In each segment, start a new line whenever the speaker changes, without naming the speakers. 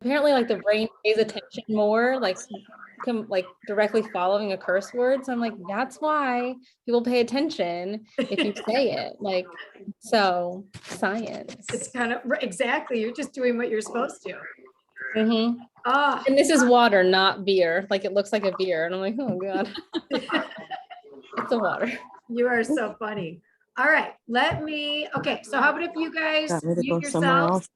apparently like the brain pays attention more, like directly following a curse word. So I'm like, that's why people pay attention if you say it. Like, so science.
It's kind of exactly. You're just doing what you're supposed to.
Mm-hmm.
Oh,
And this is water, not beer. Like it looks like a beer. And I'm like, oh God. It's a water.
you are so funny. All right, okay, so how about if you guys
Got me to
mute
go somewhere
yourselves?
else.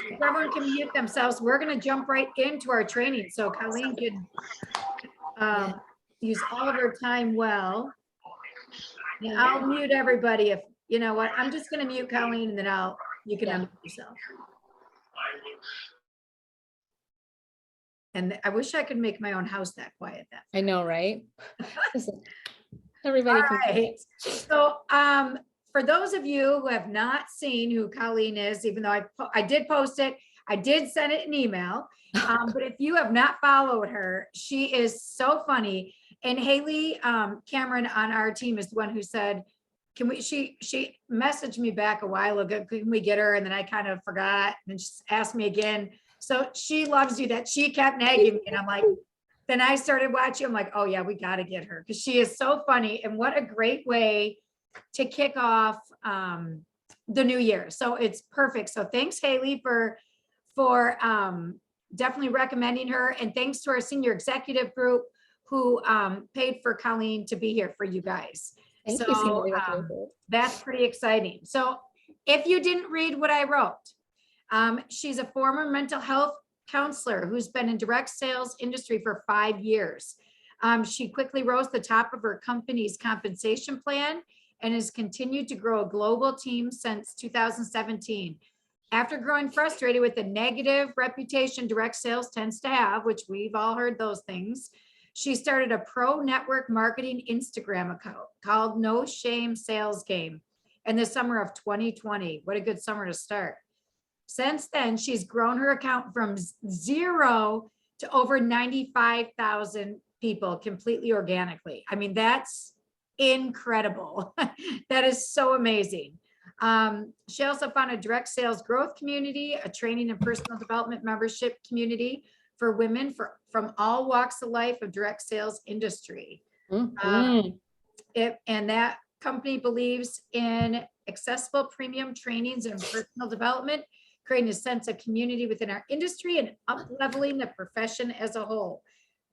If everyone can mute themselves, we're gonna jump right into our training. So Colleen can use all of her time well. And I'll mute everybody if, you know what, I'm just gonna mute Colleen and then you can unmute yourself. And I wish I could make my own house that quiet.
I know, right? Everybody
All
can.
right. So for those of you who have not seen who Colleen is, even though I did post it, I did send it an email. But if you have not followed her, she is so funny. And Haley Cameron on our team is the one who said, she messaged me back a while ago, can we get her? And then I kind of forgot and she asked me again. So she loves you that she kept nagging me. And I'm like, then I started watching. I'm like, oh yeah, we got to get her because she is so funny. And what a great way to kick off the new year. So it's perfect. So thanks, Haley, for definitely recommending her. And thanks to our senior executive group who paid for Colleen to be here for you guys.
Thank you, senior executive group.
That's pretty exciting. So if you didn't read what I wrote, she's a former mental health counselor who's been in direct sales industry for 5 years. She quickly rose to the top of her company's compensation plan and has continued to grow a global team since 2017. After growing frustrated with the negative reputation direct sales tends to have, which we've all heard those things, she started a pro network marketing Instagram account called No Shame Sales Game in the summer of 2020. What a good summer to start. Since then, she's grown her account from 0 to over 95,000 people completely organically. I mean, that's incredible. That is so amazing. She also found a direct sales growth community, a training and personal development membership community for women from all walks of life of direct sales industry. And that company believes in accessible premium trainings and personal development, creating a sense of community within our industry and up-leveling the profession as a whole.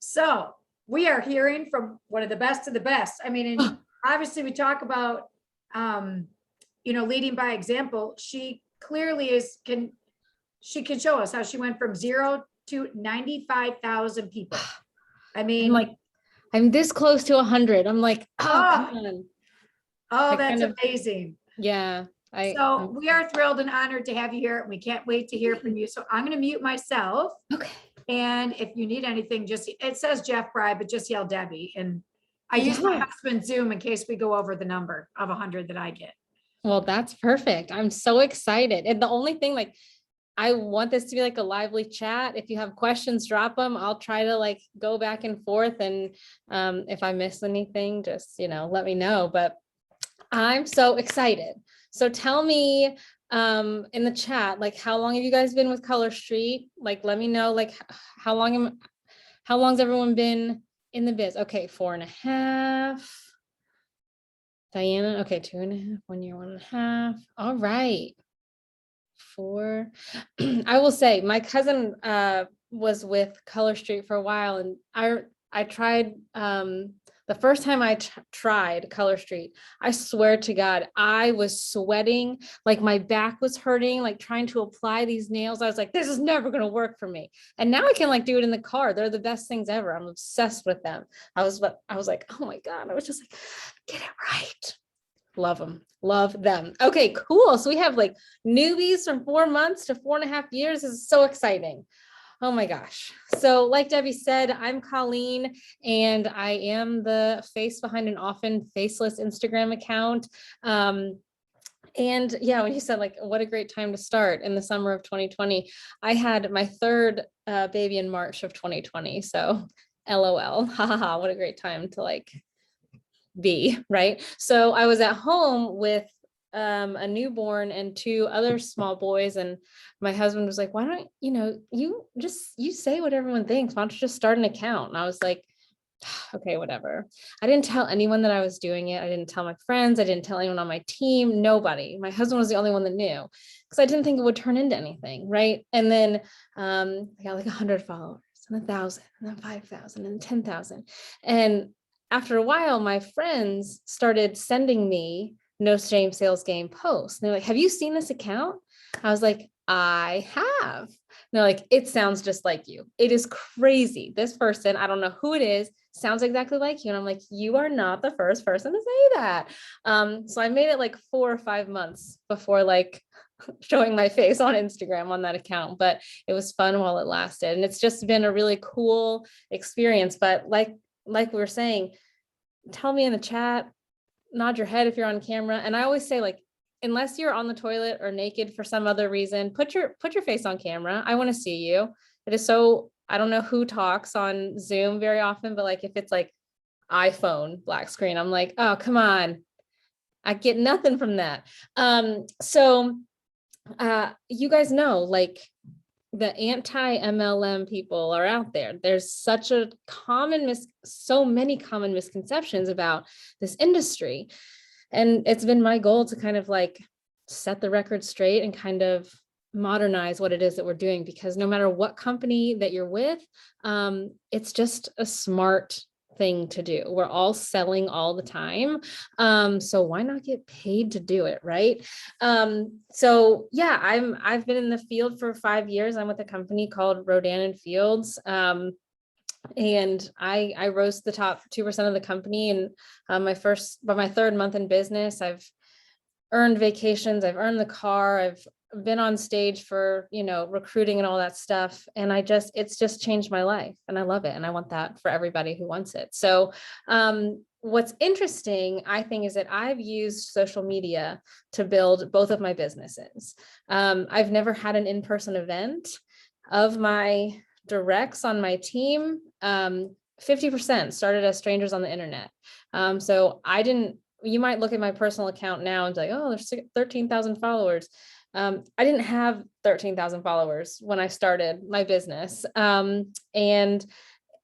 So we are hearing from one of the best of the best. I mean, and obviously we talk about, leading by example. She clearly can show us how she went from 0 to 95,000 people. I mean,
I'm this close to 100. I'm like, come on.
Oh, that's amazing.
Yeah.
So we are thrilled and honored to have you here. And we can't wait to hear from you. So I'm going to mute myself.
Okay.
And if you need anything, it says Jeff Bry, but just yell Debbie. And I use my husband's Zoom in case we go over the number of 100 that I get.
Well, that's perfect. I'm so excited. And the only thing, I want this to be like a lively chat. If you have questions, drop them. I'll try to go back and forth. And if I miss anything, just, let me know. But I'm so excited. So tell me in the chat, how long have you guys been with Color Street? Let me know, how long's everyone been in the biz? Okay, 4.5. Diana, okay, 2.5, 1 year, 1.5. All right. 4. I will say my cousin was with Color Street for a while, and I tried the first time I tried Color Street, I swear to God, I was sweating, my back was hurting, trying to apply these nails. I was like, this is never going to work for me. And now I can do it in the car. They're the best things ever. I'm obsessed with them. I was like, oh my God. I was just like, get it right. Love them. Love them. Okay, cool. So we have newbies from 4 months to 4.5 years. This is so exciting. Oh my gosh. So like Debbie said, I'm Colleen, and I am the face behind an often faceless Instagram account. And yeah, when you said what a great time to start in the summer of 2020, I had my third baby in March of 2020. So LOL, haha, what a great time to be, right? So I was at home with a newborn and two other small boys. And my husband was like, why don't, you say what everyone thinks. Why don't you just start an account? And I was like, okay, whatever. I didn't tell anyone that I was doing it. I didn't tell my friends. I didn't tell anyone on my team, nobody. My husband was the only one that knew because I didn't think it would turn into anything. Right. And then I got like 100 followers and 1,000 and then 5,000 and 10,000. And after a while, my friends started sending me no shame sales game posts. And they're like, have you seen this account? I was like, I have. And they're like, it sounds just like you. It is crazy. This person, I don't know who it is, sounds exactly like you. And I'm like, you are not the first person to say that. So I made it like 4 or 5 months before like showing my face on Instagram on that account, but it was fun while it lasted. And it's just been a really cool experience. But like we were saying, tell me in the chat, nod your head if you're on camera. And I always say, like, unless you're on the toilet or naked for some other reason, put your face on camera. I want to see you. It is so, I don't know who talks on Zoom very often, but like if it's like iPhone black screen, I'm like, oh, come on. I get nothing from that. So you guys know, like, the anti-MLM people are out there. There's such a so many common misconceptions about this industry. And it's been my goal to kind of like set the record straight and kind of modernize what it is that we're doing, because no matter what company that you're with, it's just a smart thing to do. We're all selling all the time. So why not get paid to do it, right? So yeah, I've been in the field for 5 years. I'm with a company called Rodan and Fields. And I rose to the top 2% of the company. And by my third month in business, I've earned vacations, I've earned the car, I've been on stage for, recruiting and all that stuff. And it's just changed my life and I love it. And I want that for everybody who wants it. So what's interesting, I think, is that I've used social media to build both of my businesses. I've never had an in-person event. Of my directs on my team, 50% started as strangers on the internet. So you might look at my personal account now and be like, oh, there's 13,000 followers. I didn't have 13,000 followers when I started my business. And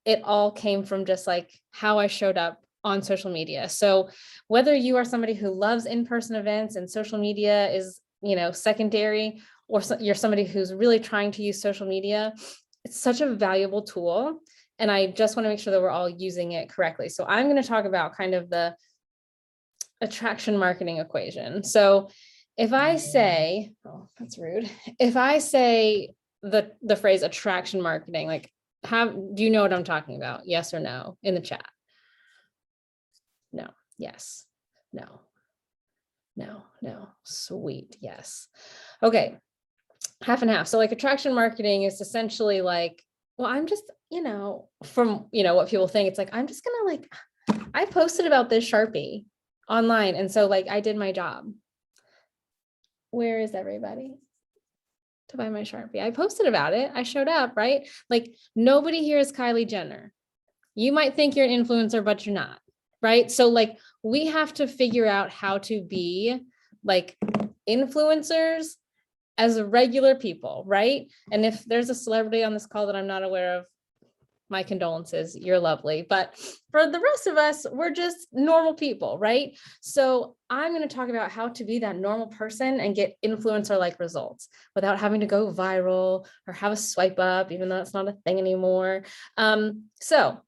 it all came from just like how I showed up on social media. So whether you are somebody who loves in-person events and social media is, secondary, or you're somebody who's really trying to use social media, it's such a valuable tool. And I just want to make sure that we're all using it correctly. So I'm going to talk about kind of the attraction marketing equation. So if I say, oh, that's rude. If I say the phrase attraction marketing, like, do you know what I'm talking about? Yes or no in the chat? No, yes, no, no, sweet, yes. Okay, half and half. So like attraction marketing is essentially like, well, I'm just, from, what people think, it's like, I'm just gonna like, I posted about this Sharpie online. And so like, I did my job. Where is everybody to buy my Sharpie? I posted about it. I showed up, right? Like nobody here is Kylie Jenner. You might think you're an influencer, but you're not, right? So like, we have to figure out how to be like influencers as regular people, right? And if there's a celebrity on this call that I'm not aware of, my condolences, you're lovely. But for the rest of us, we're just normal people, right? So I'm going to talk about how to be that normal person and get influencer-like results without having to go viral or have a swipe up, even though it's not a thing anymore. So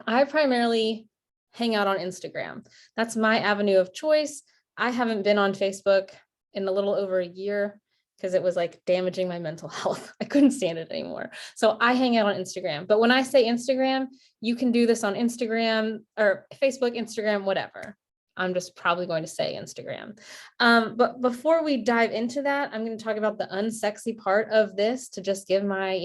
I primarily hang out on Instagram. That's my avenue of choice. I haven't been on Facebook in a little over a year because it was like damaging my mental health. I couldn't stand it anymore. So I hang out on Instagram. But when I say Instagram, you can do this on Instagram or Facebook, Instagram, whatever. I'm just probably going to say Instagram. But before we dive into that, I'm going to talk about the unsexy part of this to just give my,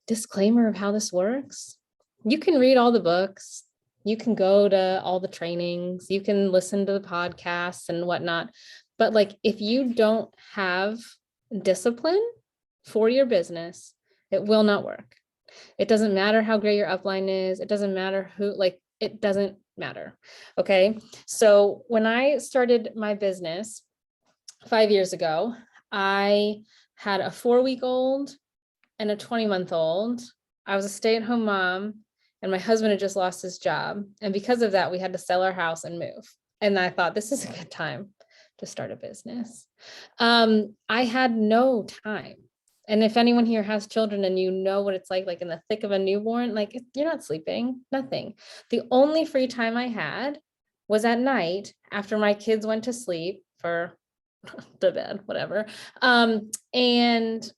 disclaimer of how this works. You can read all the books. You can go to all the trainings. You can listen to the podcasts and whatnot. But like, if you don't have discipline for your business, it will not work. It doesn't matter how great your upline is. It doesn't matter who, like, it doesn't matter. Okay. So when I started my business 5 years ago, I had a 4-week-old and a 20-month-old. I was a stay-at-home mom, and my husband had just lost his job. And because of that, we had to sell our house and move. And I thought, this is a good time to start a business. I had no time. And if anyone here has children and you know what it's like in the thick of a newborn, like you're not sleeping, nothing. The only free time I had was at night after my kids went to sleep for to bed, whatever. And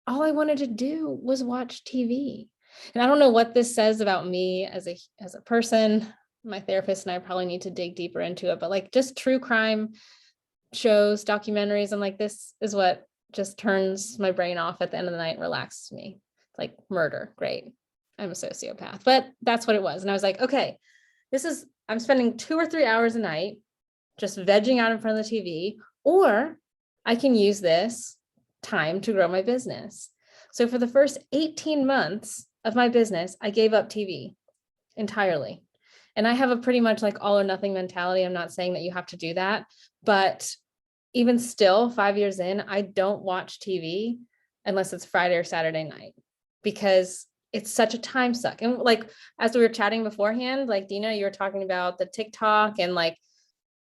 all I wanted to do was watch TV. And I don't know what this says about me as a person. My therapist and I probably need to dig deeper into it, but like just true crime shows, documentaries, and like this is what just turns my brain off at the end of the night and relaxes me. Like murder, great. I'm a sociopath, but that's what it was. And I was like, okay, I'm spending 2 or 3 hours a night just vegging out in front of the TV, or I can use this time to grow my business. So for the first 18 months of my business, I gave up TV entirely. And I have a pretty much like all or nothing mentality. I'm not saying that you have to do that, but even still, 5 years in, I don't watch TV unless it's Friday or Saturday night, because it's such a time suck. And like, as we were chatting beforehand, like Dina, you were talking about the TikTok, and like,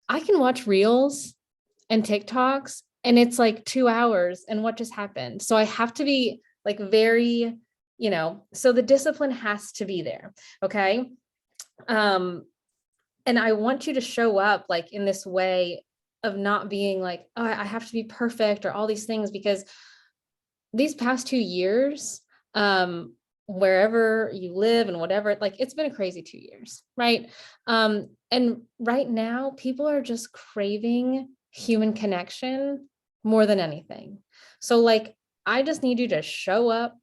I can watch reels and TikToks and it's like 2 hours and what just happened. So I have to be like very, so the discipline has to be there. Okay. And I want you to show up like in this way of not being like, oh, I have to be perfect or all these things, because these past 2 years, wherever you live and whatever, like it's been a crazy 2 years, right? And right now people are just craving human connection more than anything. So like, I just need you to show up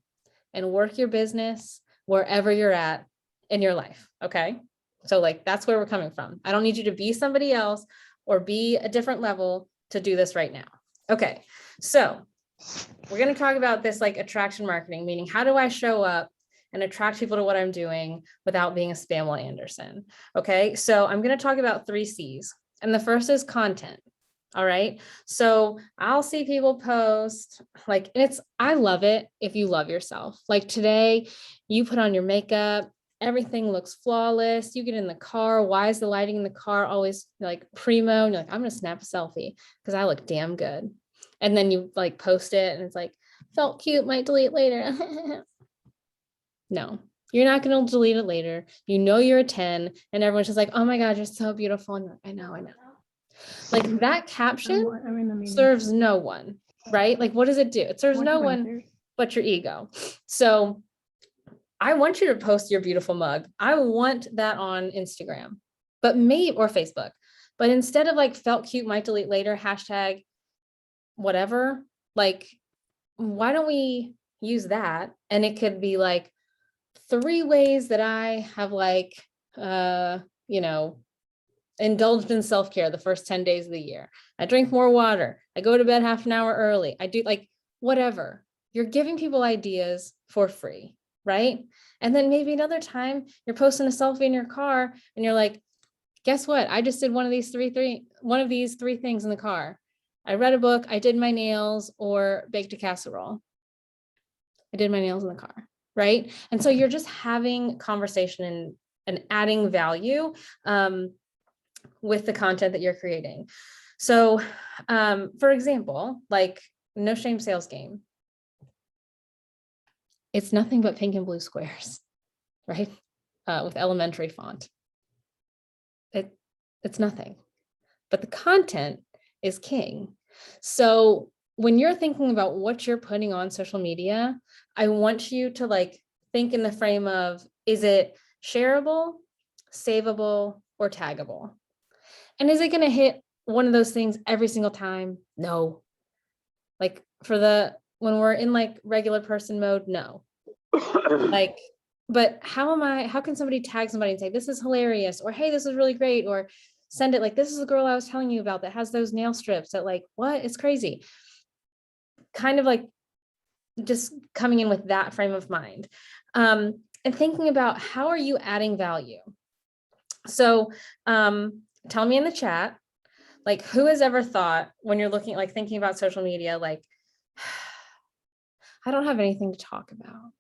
and work your business wherever you're at in your life. Okay. So like, that's where we're coming from. I don't need you to be somebody else or be a different level to do this right now. Okay. So we're going to talk about this like attraction marketing, meaning how do I show up and attract people to what I'm doing without being a Spamla Anderson? Okay. So I'm going to talk about 3 C's. And the first is content. All right. So I'll see people post like, I love it if you love yourself. Like today, you put on your makeup, everything looks flawless. You get in the car. Why is the lighting in the car always like primo? And you're like, I'm going to snap a selfie because I look damn good. And then you like post it and it's like, felt cute, might delete later. No, you're not going to delete it later. You're a 10 and everyone's just like, oh my God, you're so beautiful. And I know. Like that caption serves no one, right? Like, what does it do? It serves no one but your ego. So I want you to post your beautiful mug. I want that on Instagram, or Facebook. But instead of like felt cute, might delete later, hashtag whatever, like, why don't we use that? And it could be like 3 ways that I have like, indulged in self-care the first 10 days of the year. I drink more water. I go to bed half an hour early. I do like whatever. You're giving people ideas for free, right? And then maybe another time you're posting a selfie in your car and you're like, guess what? I just did one of these three things in the car. I read a book, I did my nails, or baked a casserole. I did my nails in the car, right? And so you're just having conversation and adding value with the content that you're creating. So, for example, like No Shame Sales Game. It's nothing but pink and blue squares, right? With elementary font. It's nothing, but the content is king. So when you're thinking about what you're putting on social media, I want you to like think in the frame of, is it shareable, savable, or taggable? And is it going to hit one of those things every single time? No. Like when we're in like regular person mode, no. Like, but how can somebody tag somebody and say, this is hilarious, or, hey, this is really great, or send it like, this is the girl I was telling you about that has those nail strips that like, what? It's crazy. Kind of like just coming in with that frame of mind. And thinking about how are you adding value? So tell me in the chat, like, who has ever thought when you're looking, like thinking about social media, like, I don't have anything to talk about.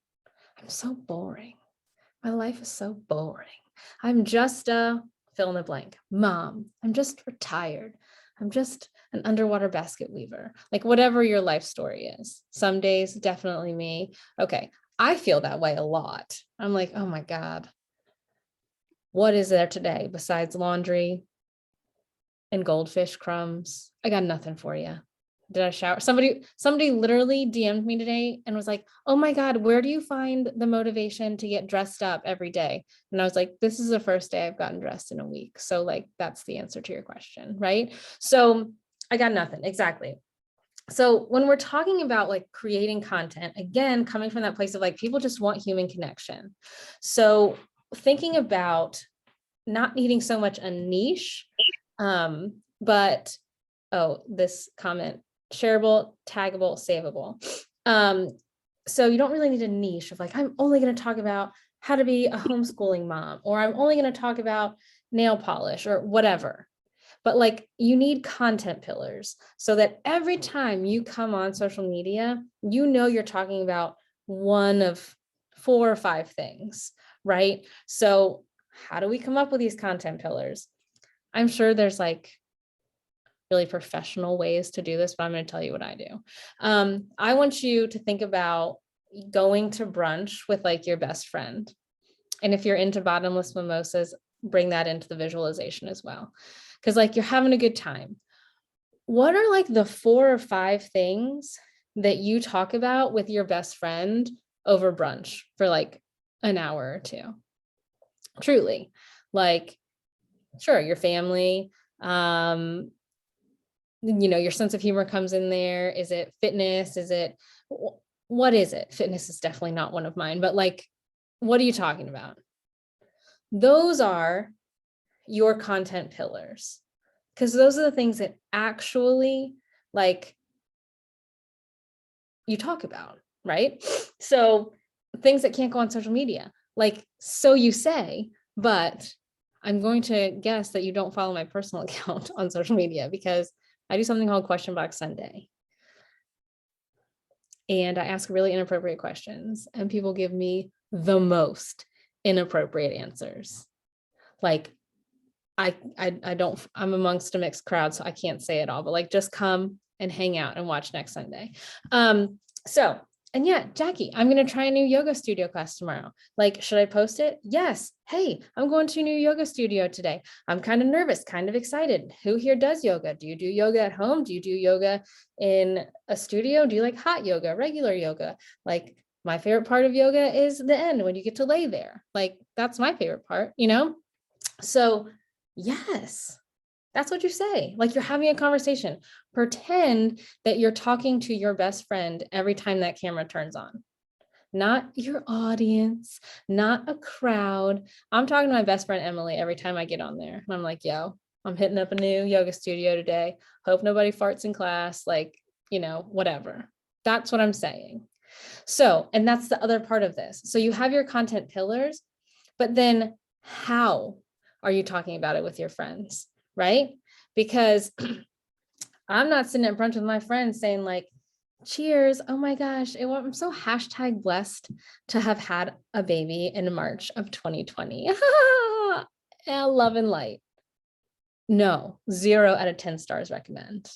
I'm so boring. My life is so boring. I'm just a fill in the blank mom. I'm just retired. I'm just an underwater basket weaver. Like whatever your life story is. Some days, definitely me. Okay. I feel that way a lot. I'm like, oh my God, what is there today besides laundry and goldfish crumbs? I got nothing for you. Did I shower? Somebody literally DM'd me today and was like, oh my God, where do you find the motivation to get dressed up every day? And I was like, this is the first day I've gotten dressed in a week. So like, that's the answer to your question, right? So I got nothing, exactly. So when we're talking about like creating content, again, coming from that place of like, people just want human connection. So thinking about not needing so much a niche, but, oh, this comment, shareable, taggable, savable. So you don't really need a niche of like, I'm only going to talk about how to be a homeschooling mom, or I'm only going to talk about nail polish or whatever. But like, you need content pillars so that every time you come on social media, you know you're talking about one of 4 or 5 things, right? So how do we come up with these content pillars? I'm sure there's like really professional ways to do this, but I'm going to tell you what I do. I want you to think about going to brunch with like your best friend. And if you're into bottomless mimosas, bring that into the visualization as well. Because like you're having a good time. What are like the 4 or 5 things that you talk about with your best friend over brunch for like an hour or 2? Truly, like, sure, your family, your sense of humor comes in there. Is it fitness? What is it? Fitness is definitely not one of mine, but like, what are you talking about? Those are your content pillars, because those are the things that actually like you talk about, right? So things that can't go on social media, like, so you say, but I'm going to guess that you don't follow my personal account on social media, because I do something called Question Box Sunday. And I ask really inappropriate questions, and people give me the most inappropriate answers. Like, I don't, I'm amongst a mixed crowd, so I can't say it all, but like, just come and hang out and watch next Sunday. So, and yeah, Jackie, I'm going to try a new yoga studio class tomorrow. Like, should I post it? Yes. Hey, I'm going to a new yoga studio today. I'm kind of nervous, kind of excited. Who here does yoga? Do you do yoga at home? Do you do yoga in a studio? Do you like hot yoga, regular yoga? Like, my favorite part of yoga is the end when you get to lay there. Like, that's my favorite part, So yes, that's what you say. Like, you're having a conversation. Pretend that you're talking to your best friend every time that camera turns on. Not your audience, not a crowd. I'm talking to my best friend, Emily, every time I get on there. And I'm like, yo, I'm hitting up a new yoga studio today. Hope nobody farts in class. Like, whatever. That's what I'm saying. So, and that's the other part of this. So you have your content pillars, but then how are you talking about it with your friends? Right? Because I'm not sitting at brunch with my friends saying like, cheers, oh my gosh, I'm so hashtag blessed to have had a baby in March of 2020. Love and light. No, 0 out of 10 stars recommend.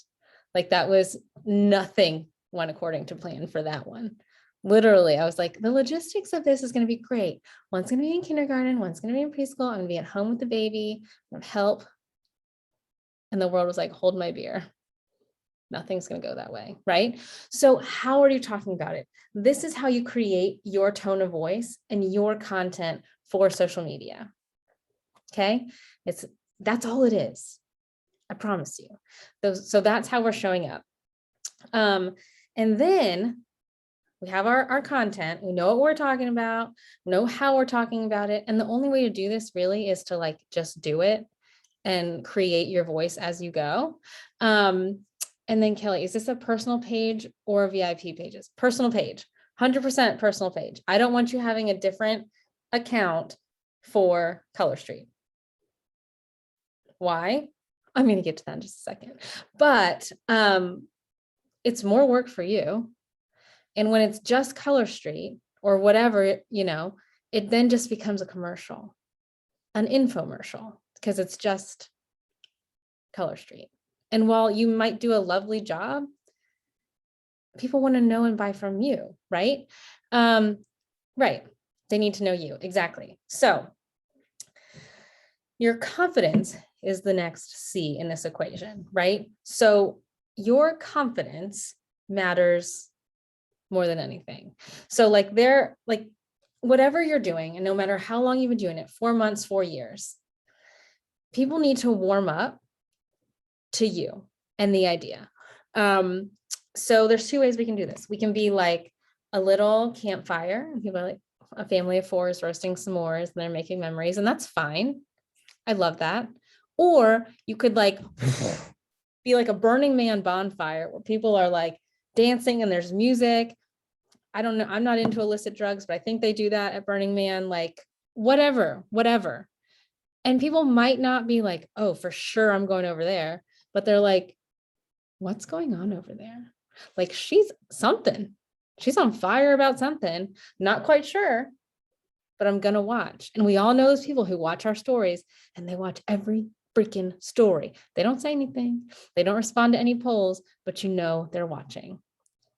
Like, that was nothing went according to plan for that one. Literally, I was like, the logistics of this is going to be great. One's going to be in kindergarten, one's going to be in preschool. I'm going to be at home with the baby, I'm going to help. And the world was like, hold my beer. Nothing's going to go that way, right? So how are you talking about it? This is how you create your tone of voice and your content for social media. Okay? That's all it is. I promise you. So that's how we're showing up. And then we have our content. We know what we're talking about, know how we're talking about it. And the only way to do this really is to like, just do it and create your voice as you go. And then Kelly, is this a personal page or VIP pages? Personal page, 100% personal page. I don't want you having a different account for Color Street. Why? I'm going to get to that in just a second. But it's more work for you. And when it's just Color Street or whatever, it then just becomes a commercial, an infomercial, because it's just Color Street. And while you might do a lovely job, people want to know and buy from you, right? Right. They need to know you. Exactly. So your confidence is the next C in this equation, right? So your confidence matters more than anything. So like whatever you're doing, and no matter how long you've been doing it, 4 months, 4 years, people need to warm up to you and the idea. So there's 2 ways we can do this. We can be like a little campfire, and people are like a family of 4 is roasting s'mores and they're making memories, and that's fine. I love that. Or you could like be like a Burning Man bonfire where people are like dancing and there's music. I don't know. I'm not into illicit drugs, but I think they do that at Burning Man, like whatever. And people might not be like, oh, for sure I'm going over there, but they're like, what's going on over there? Like she's something. She's on fire about something. Not quite sure, but I'm going to watch. And we all know those people who watch our stories, and they watch every freaking story. They don't say anything. They don't respond to any polls, but they're watching.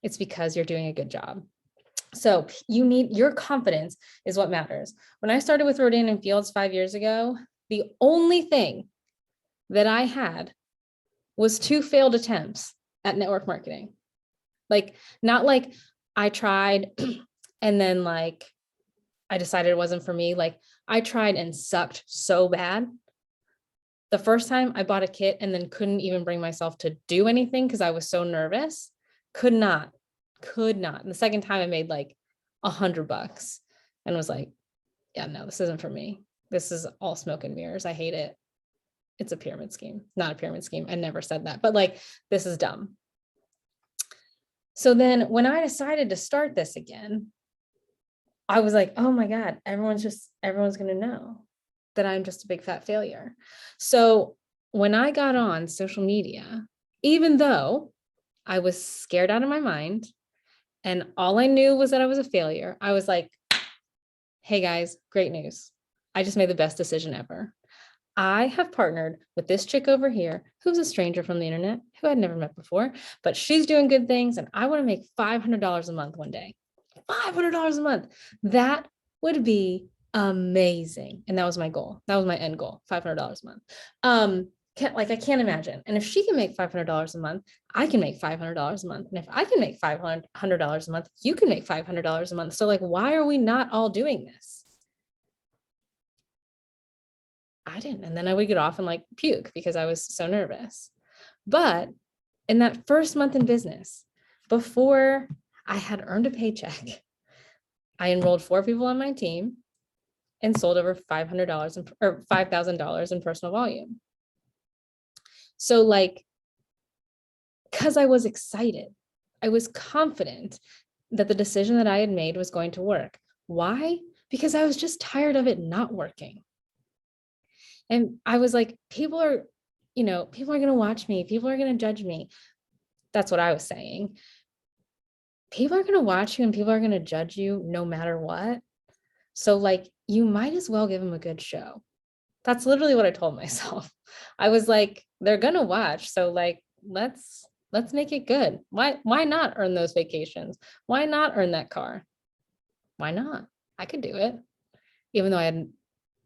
It's because you're doing a good job. So your confidence is what matters. When I started with Rodan and Fields 5 years ago, the only thing that I had was 2 failed attempts at network marketing. Like, not like I tried and then like I decided it wasn't for me. Like I tried and sucked so bad. The first time I bought a kit and then couldn't even bring myself to do anything because I was so nervous. Could not. And the second time I made like $100 and was like, yeah, no, this isn't for me. This is all smoke and mirrors. I hate it. It's a pyramid scheme. Not a pyramid scheme. I never said that, but like, this is dumb. So then when I decided to start this again, I was like, oh my God, everyone's going to know that I'm just a big fat failure. So when I got on social media, even though I was scared out of my mind and all I knew was that I was a failure, I was like, hey guys, great news. I just made the best decision ever. I have partnered with this chick over here who's a stranger from the internet, who I'd never met before, but she's doing good things, and I want to make $500 a month one day. $500 a month. That would be amazing. And that was my goal. That was my end goal, $500 a month. I can't imagine. And if she can make $500 a month, I can make $500 a month. And if I can make $500 a month, you can make $500 a month. So like, why are we not all doing this? I didn't. And then I would get off and like puke because I was so nervous. But in that first month in business, before I had earned a paycheck, I enrolled 4 people on my team and sold over $500 or $5,000 in personal volume. So like, because I was excited, I was confident that the decision that I had made was going to work. Why? Because I was just tired of it not working. And I was like, people are going to watch me. People are going to judge me. That's what I was saying. People are going to watch you and people are going to judge you no matter what. So like, you might as well give them a good show. That's literally what I told myself. I was like, they're going to watch. So like, let's make it good. Why not earn those vacations? Why not earn that car? Why not? I could do it. Even though I had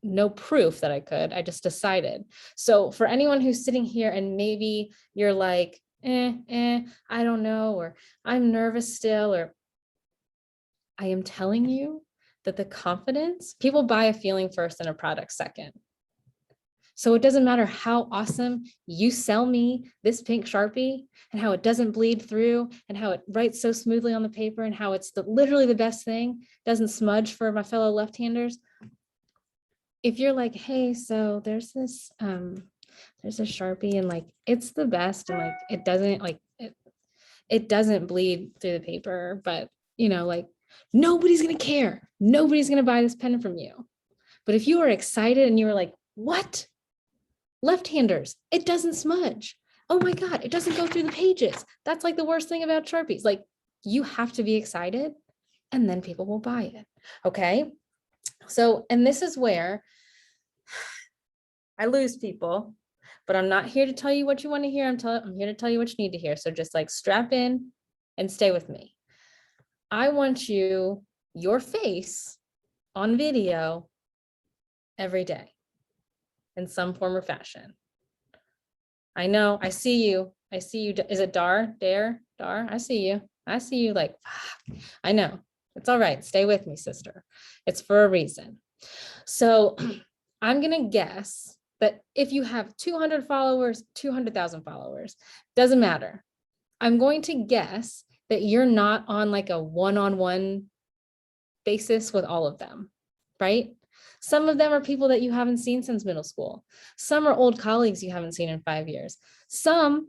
no proof that I could, I just decided. So for anyone who's sitting here and maybe you're like, I don't know, or I'm nervous still, or I am telling you that the confidence, people buy a feeling first and a product second. So it doesn't matter how awesome you sell me this pink Sharpie and how it doesn't bleed through and how it writes so smoothly on the paper and how it's literally the best thing, doesn't smudge for my fellow left-handers. If you're like, hey, so there's this Sharpie and like, it's the best. And like, it doesn't like, it doesn't bleed through the paper, but like nobody's going to care. Nobody's going to buy this pen from you. But if you were excited and you were like, what? Left-handers, it doesn't smudge. Oh my God, it doesn't go through the pages. That's like the worst thing about Sharpies. Like, you have to be excited and then people will buy it. Okay. So, and this is where I lose people, but I'm not here to tell you what you want to hear. I'm here to tell you what you need to hear. So just like strap in and stay with me. I want your face on video every day in some form or fashion. I know, I see you. I see you. Is it Dar? I see you. I see you like, I know. It's all right. Stay with me, sister. It's for a reason. So I'm going to guess that if you have 200 followers, 200,000 followers, doesn't matter. I'm going to guess that you're not on like a one-on-one basis with all of them, right? Some of them are people that you haven't seen since middle school. Some are old colleagues you haven't seen in 5 years. Some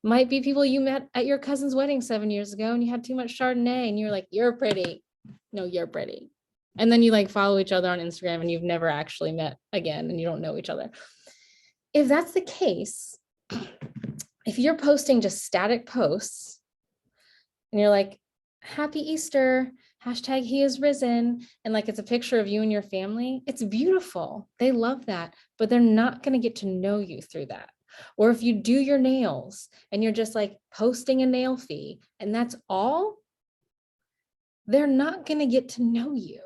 might be people you met at your cousin's wedding 7 years ago and you had too much Chardonnay and you're like, you're pretty. No, you're pretty. And then you like follow each other on Instagram and you've never actually met again and you don't know each other. If that's the case, if you're posting just static posts and you're like, happy Easter, hashtag he is risen, and like it's a picture of you and your family, it's beautiful. They love that, but they're not going to get to know you through that. Or if you do your nails and you're just like posting a nail fee and that's all, they're not going to get to know you.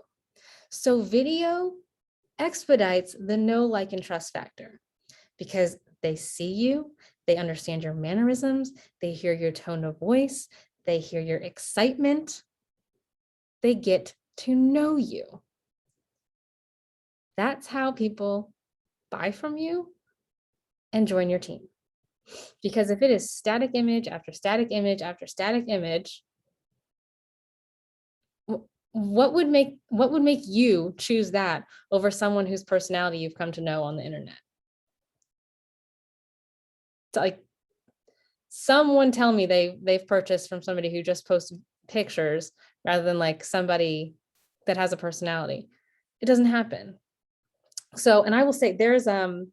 So video expedites the know, like, and trust factor because they see you, they understand your mannerisms, they hear your tone of voice, they hear your excitement, they get to know you. That's how people buy from you and join your team. Because if it is static image after static image after static image, what would make you choose that over someone whose personality you've come to know on the internet? It's like, someone tell me they've purchased from somebody who just posts pictures rather than like somebody that has a personality. It doesn't happen. So, and I will say there's a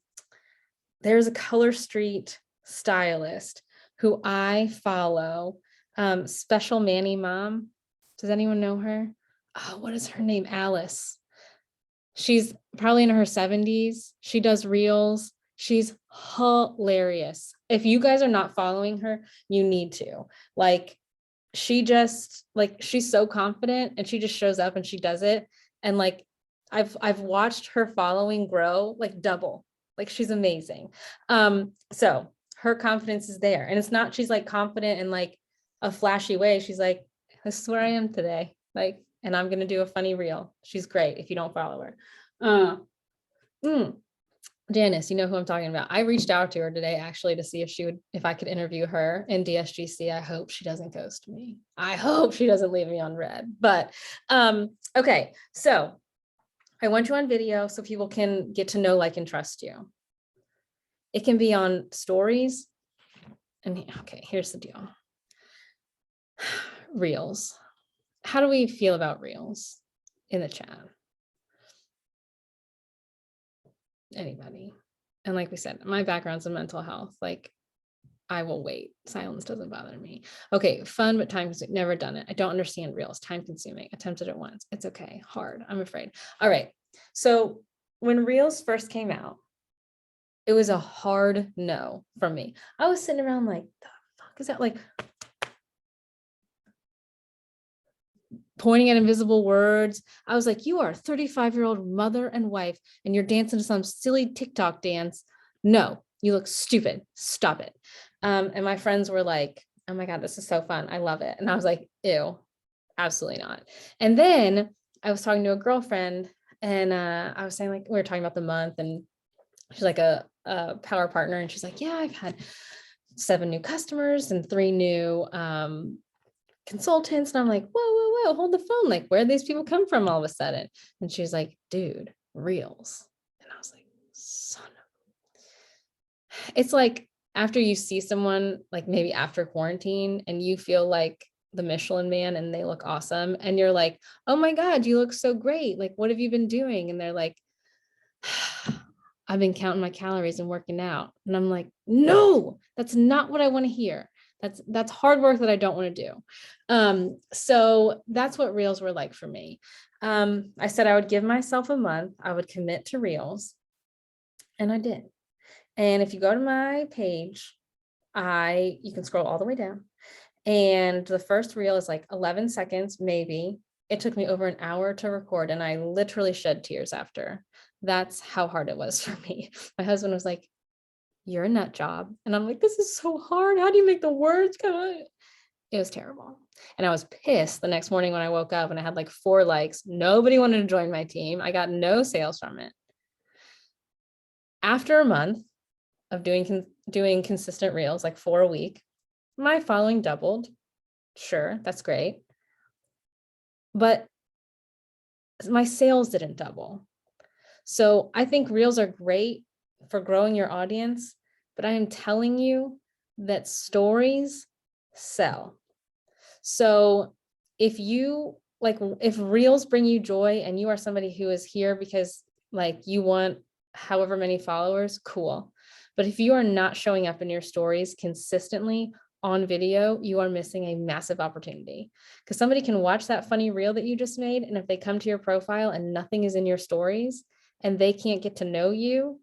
Color Street stylist who I follow, Special Manny Mom. Does anyone know her? Oh, what is her name? Alice. She's probably in her 70s. She does reels. She's hilarious. If you guys are not following her, you need to. Like, she's so confident and she just shows up and she does it. And like, I've watched her following grow like double. Like, she's amazing. So her confidence is there. And it's not, she's like confident in like a flashy way. She's like, this is where I am today. Like, and I'm going to do a funny reel. She's great if you don't follow her. Janice, you know who I'm talking about. I reached out to her today actually to see if I could interview her in DSGC. I hope she doesn't ghost me. I hope she doesn't leave me on red. But okay, so I want you on video so people can get to know, like, and trust you. It can be on stories. And okay, here's the deal. Reels. How do we feel about reels in the chat? Anybody? And like we said, my background's in mental health. Like, I will wait. Silence doesn't bother me. Okay, fun, but time consuming. Never done it. I don't understand reels. Time consuming. Attempted it once. It's okay. Hard. I'm afraid. All right. So when reels first came out, it was a hard no from me. I was sitting around like, the fuck is that? Like, pointing at invisible words. I was like, you are a 35-year-old mother and wife, and you're dancing to some silly TikTok dance. No, you look stupid. Stop it. And my friends were like, oh my God, this is so fun. I love it. And I was like, ew, absolutely not. And then I was talking to a girlfriend and I was saying, like, we were talking about the month, and she's like a power partner. And she's like, yeah, I've had 7 new customers and 3 new consultants. And I'm like, whoa, hold the phone. Like, where these people come from all of a sudden? And she's like, dude, reels. And I was like, son of. It's like after you see someone, like maybe after quarantine, and you feel like the Michelin man and they look awesome. And you're like, oh my God, you look so great. Like, what have you been doing? And they're like, I've been counting my calories and working out. And I'm like, no, that's not what I want to hear. That's hard work that I don't want to do. So that's what reels were like for me. I said I would give myself a month. I would commit to reels, and I did. And if you go to my page, you can scroll all the way down. And the first reel is like 11 seconds, maybe. It took me over an hour to record, and I literally shed tears after. That's how hard it was for me. My husband was like, "You're a nut job." And I'm like, "This is so hard. How do you make the words come out?" It was terrible. And I was pissed the next morning when I woke up and I had like 4 likes. Nobody wanted to join my team. I got no sales from it. After a month of doing consistent reels, like 4 a week, my following doubled. Sure, that's great. But my sales didn't double. So I think reels are great for growing your audience, but I am telling you that stories sell. So if reels bring you joy and you are somebody who is here because like you want however many followers, cool. But if you are not showing up in your stories consistently on video, you are missing a massive opportunity, because somebody can watch that funny reel that you just made. And if they come to your profile and nothing is in your stories and they can't get to know you,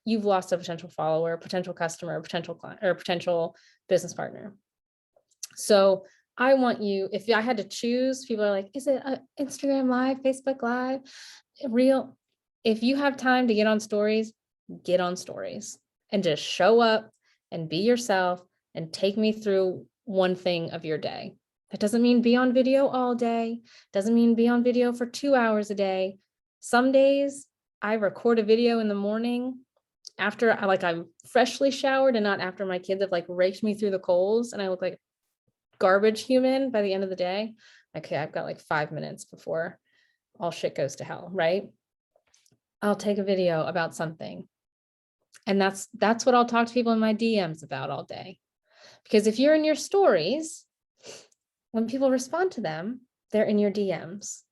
you've lost a potential follower, potential customer, potential client, or potential business partner. So I want you, if I had to choose, people are like, is it Instagram Live, Facebook Live, reel? If you have time to get on stories and just show up and be yourself and take me through one thing of your day. That doesn't mean be on video all day. Doesn't mean be on video for 2 hours a day. Some days I record a video in the morning after I'm freshly showered and not after my kids have like raked me through the coals and I look like garbage human by the end of the day. Okay, I've got like 5 minutes before all shit goes to hell, right? I'll take a video about something. And that's what I'll talk to people in my DMs about all day. Because if you're in your stories, when people respond to them, they're in your DMs.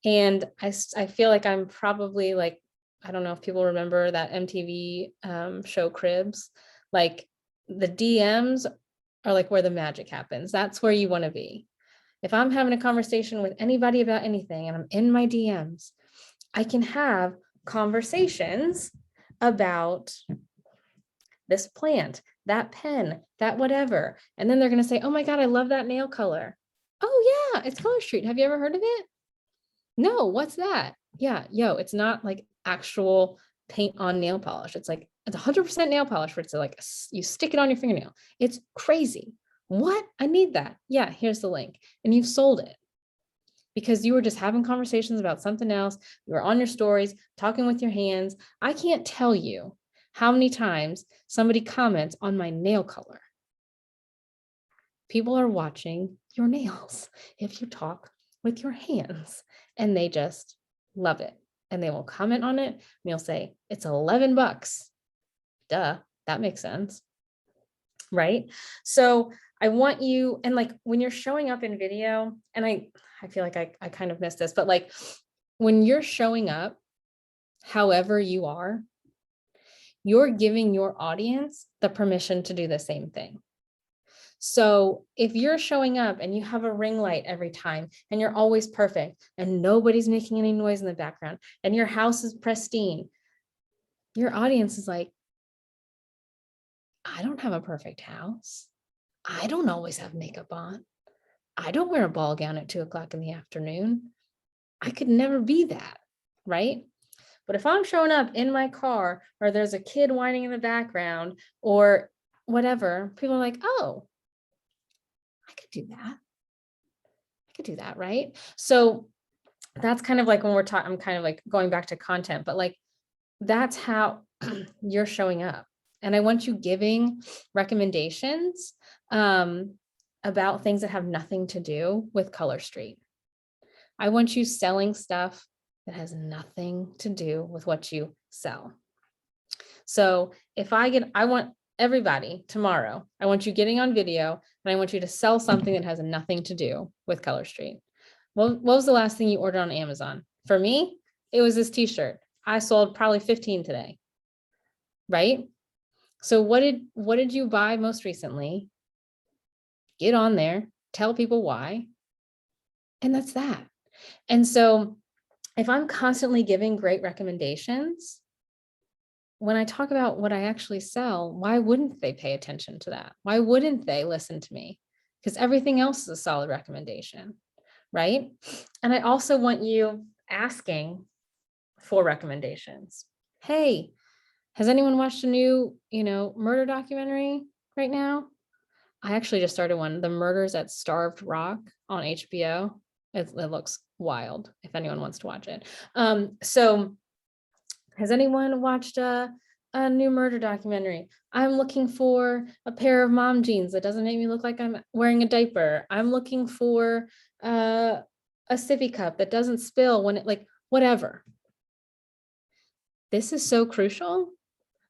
And I feel like I'm probably like, I don't know if people remember that MTV show Cribs, like the DMs are like where the magic happens. That's where you want to be. If I'm having a conversation with anybody about anything and I'm in my DMs, I can have conversations about this plant, that pen, that whatever. And then they're going to say, oh my God, I love that nail color. Oh yeah, it's Color Street. Have you ever heard of it? No, what's that? Yeah, it's not like actual paint on nail polish. It's 100% nail polish where it's like you stick it on your fingernail. It's crazy. What? I need that. Yeah, here's the link. And you've sold it because you were just having conversations about something else. You were on your stories, talking with your hands. I can't tell you how many times somebody comments on my nail color. People are watching your nails if you talk with your hands, and they just love it. And they will comment on it and you'll say, it's $11. Duh, that makes sense. Right? So I want you, and like when you're showing up in video, and I feel like I kind of missed this, but like when you're showing up, however you are, you're giving your audience the permission to do the same thing. So if you're showing up and you have a ring light every time and you're always perfect and nobody's making any noise in the background and your house is pristine, your audience is like, I don't have a perfect house. I don't always have makeup on. I don't wear a ball gown at 2:00 in the afternoon. I could never be that, right? But if I'm showing up in my car or there's a kid whining in the background or whatever, people are like, oh, I could do that, right? So that's kind of like when we're talking, I'm kind of like going back to content, but like that's how you're showing up. And I want you giving recommendations about things that have nothing to do with Color Street. I want you selling stuff that has nothing to do with what you sell. So if I want everybody tomorrow, I want you getting on video and I want you to sell something that has nothing to do with Color Street. Well, what was the last thing you ordered on Amazon? For me, it was this t-shirt. I sold probably 15 today, right? So what did you buy most recently? Get on there, tell people why, and that's that. And so if I'm constantly giving great recommendations, when I talk about what I actually sell, why wouldn't they pay attention to that? Why wouldn't they listen to me? Because everything else is a solid recommendation, right? And I also want you asking for recommendations. Hey, has anyone watched a new, murder documentary right now? I actually just started one, The Murders at Starved Rock on HBO. It looks wild if anyone wants to watch it. So has anyone watched a new murder documentary? I'm looking for a pair of mom jeans that doesn't make me look like I'm wearing a diaper. I'm looking for a sippy cup that doesn't spill when it, like, whatever. This is so crucial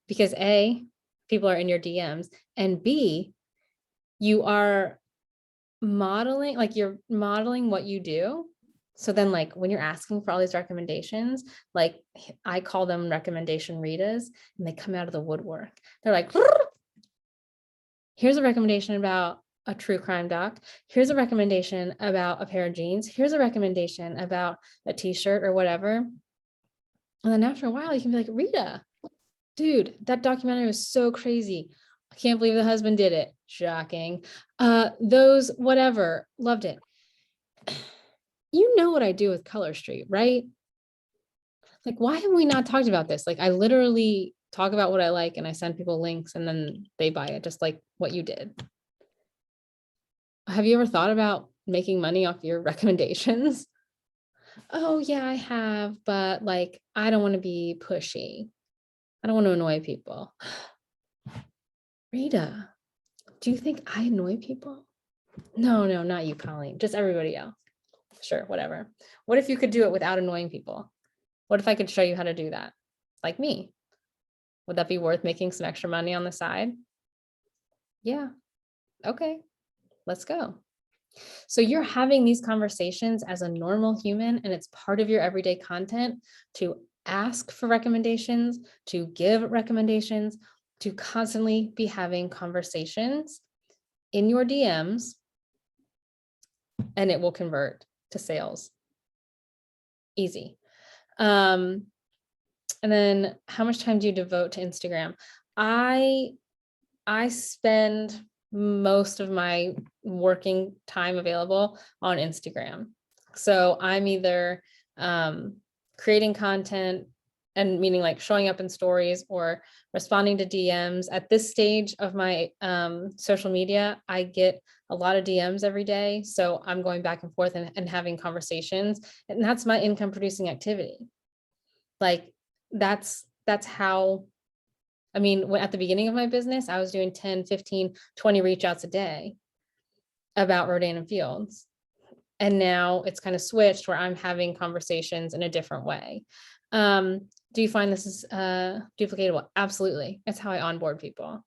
because A, people are in your DMs, and B, you're modeling what you do. So then, like, when you're asking for all these recommendations, like, I call them recommendation Ritas, and they come out of the woodwork. They're like, here's a recommendation about a true crime doc. Here's a recommendation about a pair of jeans. Here's a recommendation about a t-shirt or whatever. And then after a while, you can be like, Rita, dude, that documentary was so crazy. I can't believe the husband did it. Shocking. Those, whatever, loved it. You know what I do with Color Street, right? Like, why have we not talked about this? Like, I literally talk about what I like and I send people links and then they buy it, just like what you did. Have you ever thought about making money off your recommendations? Oh yeah, I have, but like, I don't want to be pushy. I don't want to annoy people. Rita, do you think I annoy people? No, not you, Colleen, just everybody else. Sure, whatever. What if you could do it without annoying people? What if I could show you how to do that? Like me. Would that be worth making some extra money on the side? Yeah. Okay, let's go. So you're having these conversations as a normal human, and it's part of your everyday content to ask for recommendations, to give recommendations, to constantly be having conversations in your DMs, and it will convert to sales. Easy. And then how much time do you devote to Instagram? I spend most of my working time available on Instagram. So I'm either creating content, and meaning like showing up in stories or responding to DMs. At this stage of my social media, I get a lot of DMs every day. So I'm going back and forth and having conversations, and that's my income producing activity. Like, that's how, I mean, at the beginning of my business, I was doing 10, 15, 20 reach outs a day about Rodan and Fields. And now it's kind of switched where I'm having conversations in a different way. Do you find this is duplicatable? Absolutely. It's how I onboard people.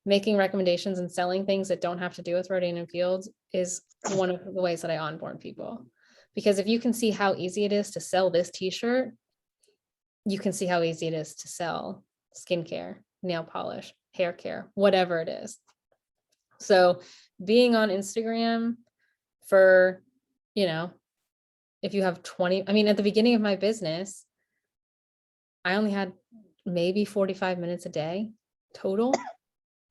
Making recommendations and selling things that don't have to do with Rodan and Fields is one of the ways that I onboard people. Because if you can see how easy it is to sell this t-shirt, you can see how easy it is to sell skincare, nail polish, hair care, whatever it is. So being on Instagram for, if you have 20, I mean, at the beginning of my business, I only had maybe 45 minutes a day total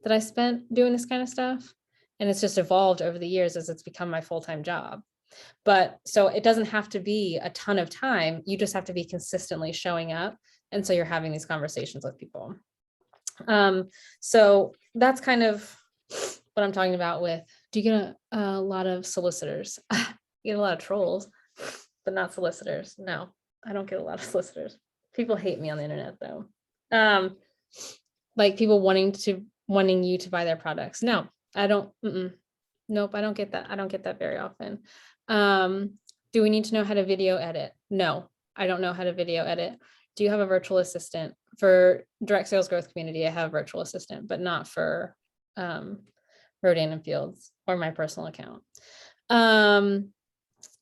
that I spent doing this kind of stuff. And it's just evolved over the years as it's become my full-time job. But so it doesn't have to be a ton of time. You just have to be consistently showing up. And so you're having these conversations with people. So that's kind of what I'm talking about with, do you get a lot of solicitors? You get a lot of trolls, but not solicitors. No, I don't get a lot of solicitors. People hate me on the internet though. Like people wanting you to buy their products. No, I don't. Nope, I don't get that. I don't get that very often. Do we need to know how to video edit? No, I don't know how to video edit. Do you have a virtual assistant? For direct sales growth community, I have a virtual assistant, but not for Rodan and Fields or my personal account.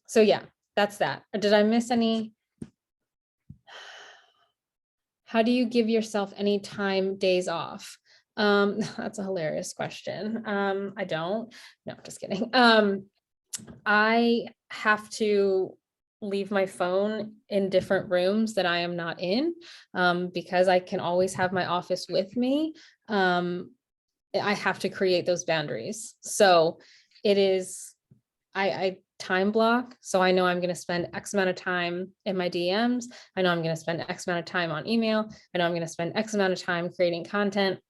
So yeah, that's that. Did I miss any? How do you give yourself any time days off? That's a hilarious question. I don't. No, just kidding. I have to leave my phone in different rooms that I am not in, because I can always have my office with me. I have to create those boundaries. So it is, I time block. So I know I'm going to spend X amount of time in my DMs. I know I'm going to spend X amount of time on email. I know I'm going to spend X amount of time creating content.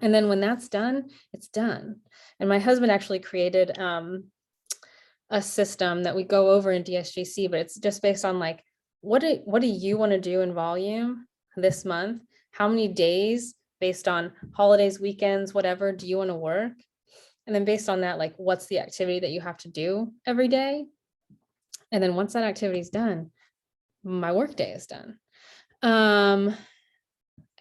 And then when that's done, it's done. And my husband actually created a system that we go over in DSGC, but it's just based on like, what do you want to do in volume this month? How many days based on holidays, weekends, whatever, do you want to work? And then based on that, like, what's the activity that you have to do every day? And then once that activity is done, my work day is done. And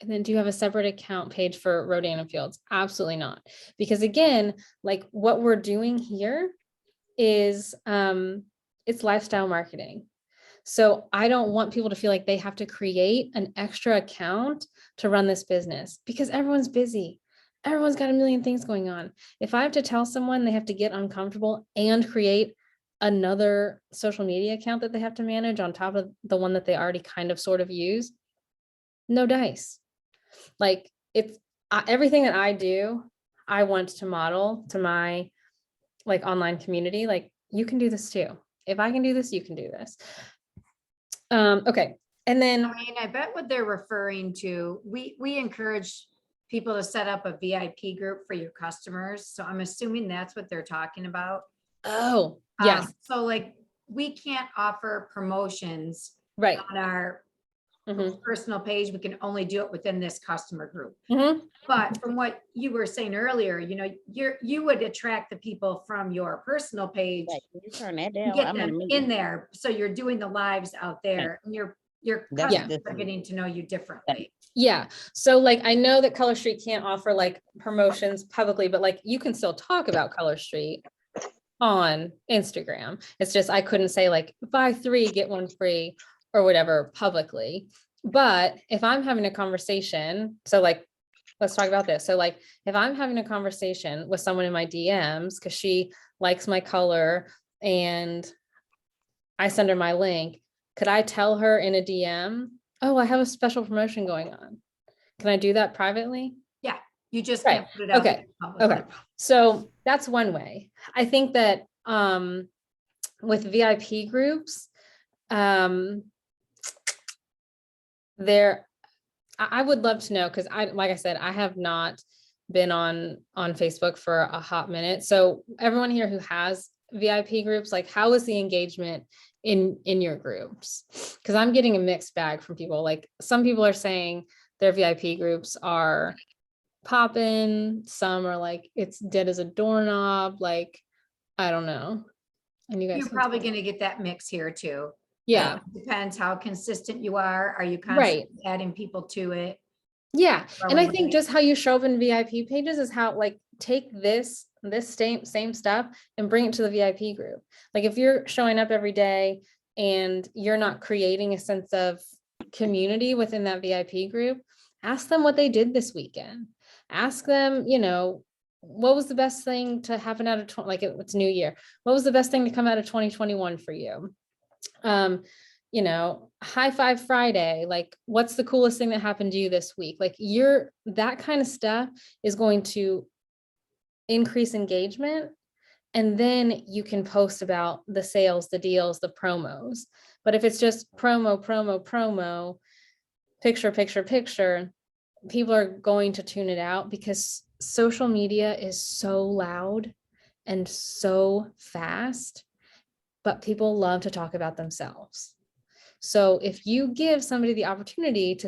then do you have a separate account page for Rodan and Fields? Absolutely not. Because again, like what we're doing here is it's lifestyle marketing. So I don't want people to feel like they have to create an extra account to run this business because everyone's busy. Everyone's got a million things going on. If I have to tell someone they have to get uncomfortable and create another social media account that they have to manage on top of the one that they already kind of sort of use, no dice. Like it's everything that I do, I want to model to my like online community. Like you can do this too. If I can do this, you can do this. Okay. And then
I mean, I bet what they're referring to, we encourage people to set up a VIP group for your customers. So I'm assuming that's what they're talking about.
oh yes,
So like we can't offer promotions
right.
on our
Mhm.
personal page. We can only do it within this customer group.
Mhm.
But from what you were saying earlier, you know, you would attract the people from your personal page,
Right, can you turn that
and
down?
get
I'm in a
them
meeting.
in there. So you're doing the lives out there and your
That's
customers are
different.
getting to know you differently.
Yeah. So like I know that Color Street can't offer like promotions publicly, but like you can still talk about Color Street on Instagram. It's just I couldn't say like buy 3 get 1 free or whatever publicly. But if I'm having a conversation, so like let's talk about this. So like if I'm having a conversation with someone in my DMs because she likes my color and I send her my link, could I tell her in a DM, oh, I have a special promotion going on? Can I do that privately?
Yeah, you just
Right.
can't put it out
Okay.
there publicly.
Okay. So that's one way. I think that with VIP groups, there I would love to know because I like I said, I have not been on Facebook for a hot minute. So everyone here who has VIP groups, like how is the engagement in your groups? Because I'm getting a mixed bag from people. Like some people are saying their VIP groups are popping, some are like it's dead as a doorknob. Like I don't know. And you guys
You're
can
probably
tell.
going to get that mix here too.
Yeah,
Depends how consistent you are. Are you
right.
constantly adding people to it?
Yeah. And I
Growing
think
it?
just how you show up in VIP pages is how like take this same stuff and bring it to the VIP group. Like if you're showing up every day and you're not creating a sense of community within that VIP group, ask them what they did this weekend. Ask them, you know, what was the best thing to happen out of like it's New Year. What was the best thing to come out of 2021 for you? You know, high five Friday, like what's the coolest thing that happened to you this week? Like that kind of stuff is going to increase engagement. And then you can post about the sales, the deals, the promos. But if it's just promo, picture, people are going to tune it out because social media is so loud and so fast, but people love to talk about themselves. So if you give somebody the opportunity to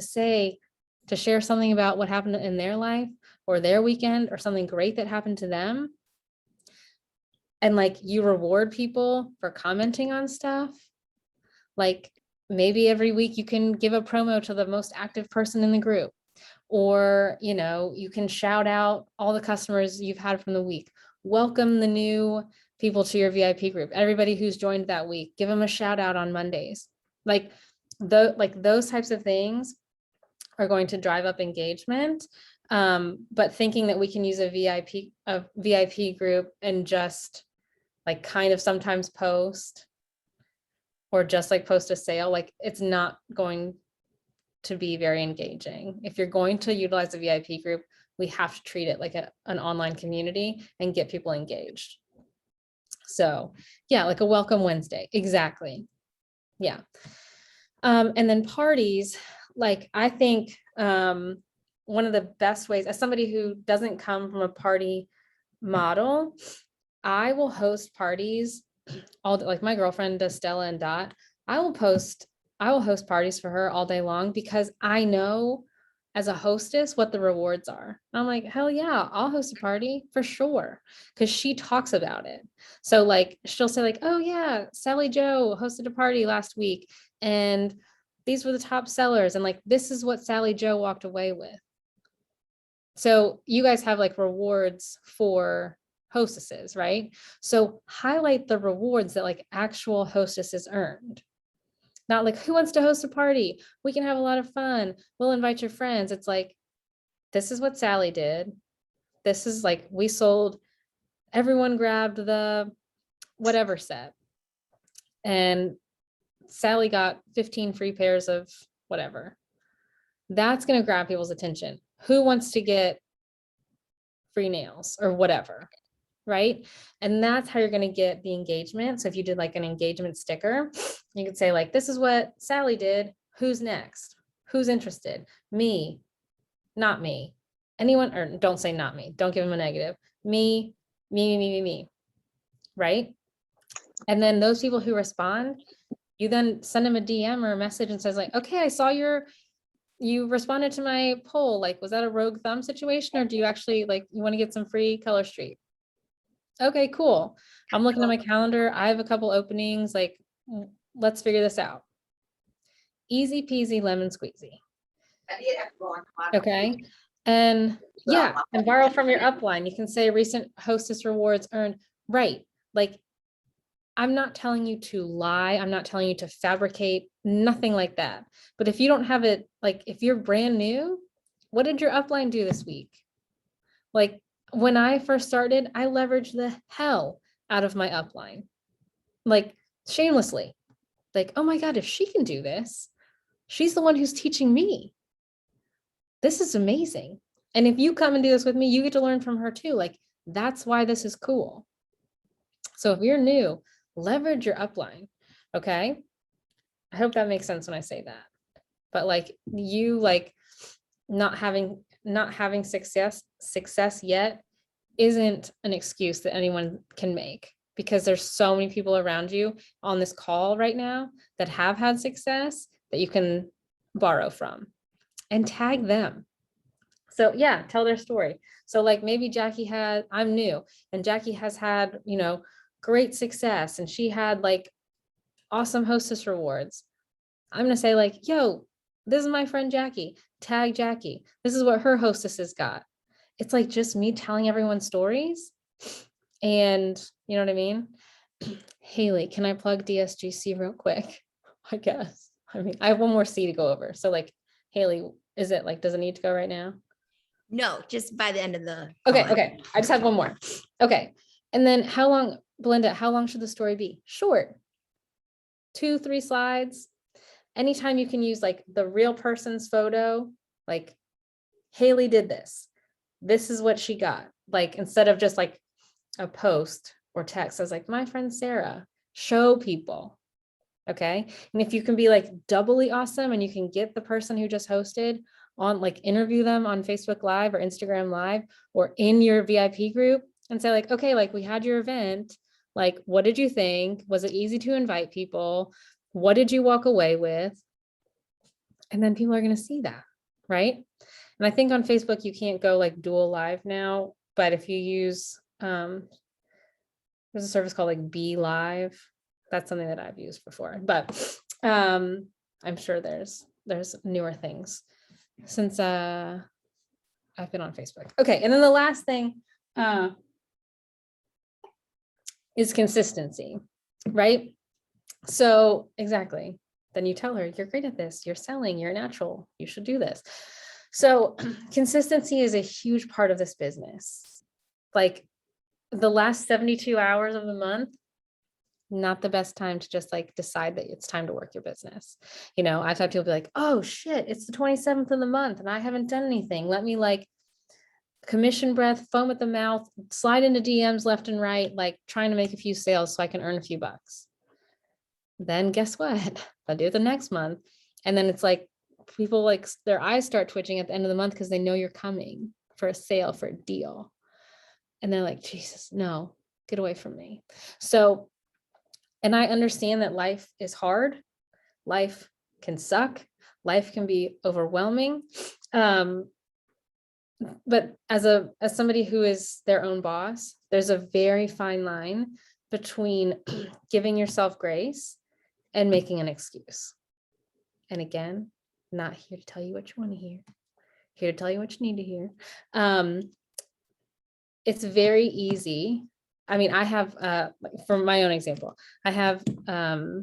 share something about what happened in their life or their weekend or something great that happened to them, and like you reward people for commenting on stuff, like maybe every week you can give a promo to the most active person in the group, or, you know, you can shout out all the customers you've had from the week, welcome the new people to your VIP group, everybody who's joined that week, give them a shout out on Mondays. Like those types of things are going to drive up engagement. But thinking that we can use a VIP group and just like kind of sometimes post or just like post a sale, like it's not going to be very engaging. If you're going to utilize a VIP group, we have to treat it like an online community and get people engaged. So yeah, like a welcome Wednesday. Exactly. Yeah. And then parties, like I think one of the best ways, as somebody who doesn't come from a party model, I will host parties all like my girlfriend does, Stella and Dot. I will host parties for her all day long because I know as a hostess what the rewards are. I'm like, hell yeah, I'll host a party for sure. Cause she talks about it. So like she'll say like, oh yeah, Sally Joe hosted a party last week and these were the top sellers. And like, this is what Sally Joe walked away with. So you guys have like rewards for hostesses, right? So highlight the rewards that like actual hostesses earned. Not like, who wants to host a party? We can have a lot of fun. We'll invite your friends. It's like, this is what Sally did. This is like, we sold, everyone grabbed the whatever set. And Sally got 15 free pairs of whatever. That's going to grab people's attention. Who wants to get free nails or whatever? Right? And that's how you're going to get the engagement. So if you did like an engagement sticker, you could say like, this is what Sally did. Who's next? Who's interested? Me, not me. Anyone, or don't say not me. Don't give them a negative. Me, me. Right? And then those people who respond, you then send them a DM or a message and says like, okay, I saw you responded to my poll. Like, was that a rogue thumb situation? Or do you actually like, you want to get some free Color Street? Okay, cool. I'm looking at my calendar. I have a couple openings. Like, let's figure this out. Easy peasy lemon squeezy. Okay. And yeah, and borrow from your upline. You can say recent hostess rewards earned. Right. Like, I'm not telling you to lie. I'm not telling you to fabricate, nothing like that. But if you don't have it, like if you're brand new, what did your upline do this week? Like, when I first started, I leveraged the hell out of my upline, like shamelessly, like, oh my God, if she can do this, she's the one who's teaching me. This is amazing. And if you come and do this with me, you get to learn from her too. Like, that's why this is cool. So if you're new, leverage your upline. Okay. I hope that makes sense when I say that. But like you, like not having success yet isn't an excuse that anyone can make, because there's so many people around you on this call right now that have had success that you can borrow from and tag them. So yeah, tell their story. So like maybe I'm new and Jackie has had, great success and she had like awesome hostess rewards. I'm going to say like, yo, this is my friend Jackie, tag Jackie. This is what her hostesses got. It's like just me telling everyone stories. And you know what I mean? Haley, can I plug DSGC real quick? I guess. I mean, I have one more C to go over. So like, Haley, does it need to go right now?
No, just by the end of the.
Okay. I just have one more. Okay. And then how long, Belinda, how long should the story be? Short. 2-3 slides. Anytime you can use like the real person's photo, like Haley did this. This is what she got. Like, instead of just like a post or text, I was like, my friend Sarah, show people. Okay. And if you can be like doubly awesome and you can get the person who just hosted on, like interview them on Facebook Live or Instagram Live or in your VIP group and say like, okay, like we had your event. Like, what did you think? Was it easy to invite people? What did you walk away with? And then people are going to see that, right? And I think on Facebook, you can't go like dual live now, but if you use, there's a service called like Be Live. That's something that I've used before, but I'm sure there's newer things since I've been on Facebook. Okay, and then the last thing is consistency, right? So exactly, then you tell her, you're great at this, you're selling, you're natural, you should do this. So consistency is a huge part of this business. Like the last 72 hours of the month, not the best time to just like decide that it's time to work your business. You know, I've had people be like, oh shit, it's the 27th of the month and I haven't done anything. Let me like commission breath, foam at the mouth, slide into DMs left and right, like trying to make a few sales so I can earn a few bucks. Then guess what? I do it the next month. And then it's like people like their eyes start twitching at the end of the month because they know you're coming for a sale, for a deal. And they're like, Jesus, no, get away from me. So, and I understand that life is hard. Life can suck. Life can be overwhelming. But as somebody who is their own boss, there's a very fine line between giving yourself grace and making an excuse. And again, not here to tell you what you want to hear, here to tell you what you need to hear. It's very easy. I mean, I have, from my own example, I have a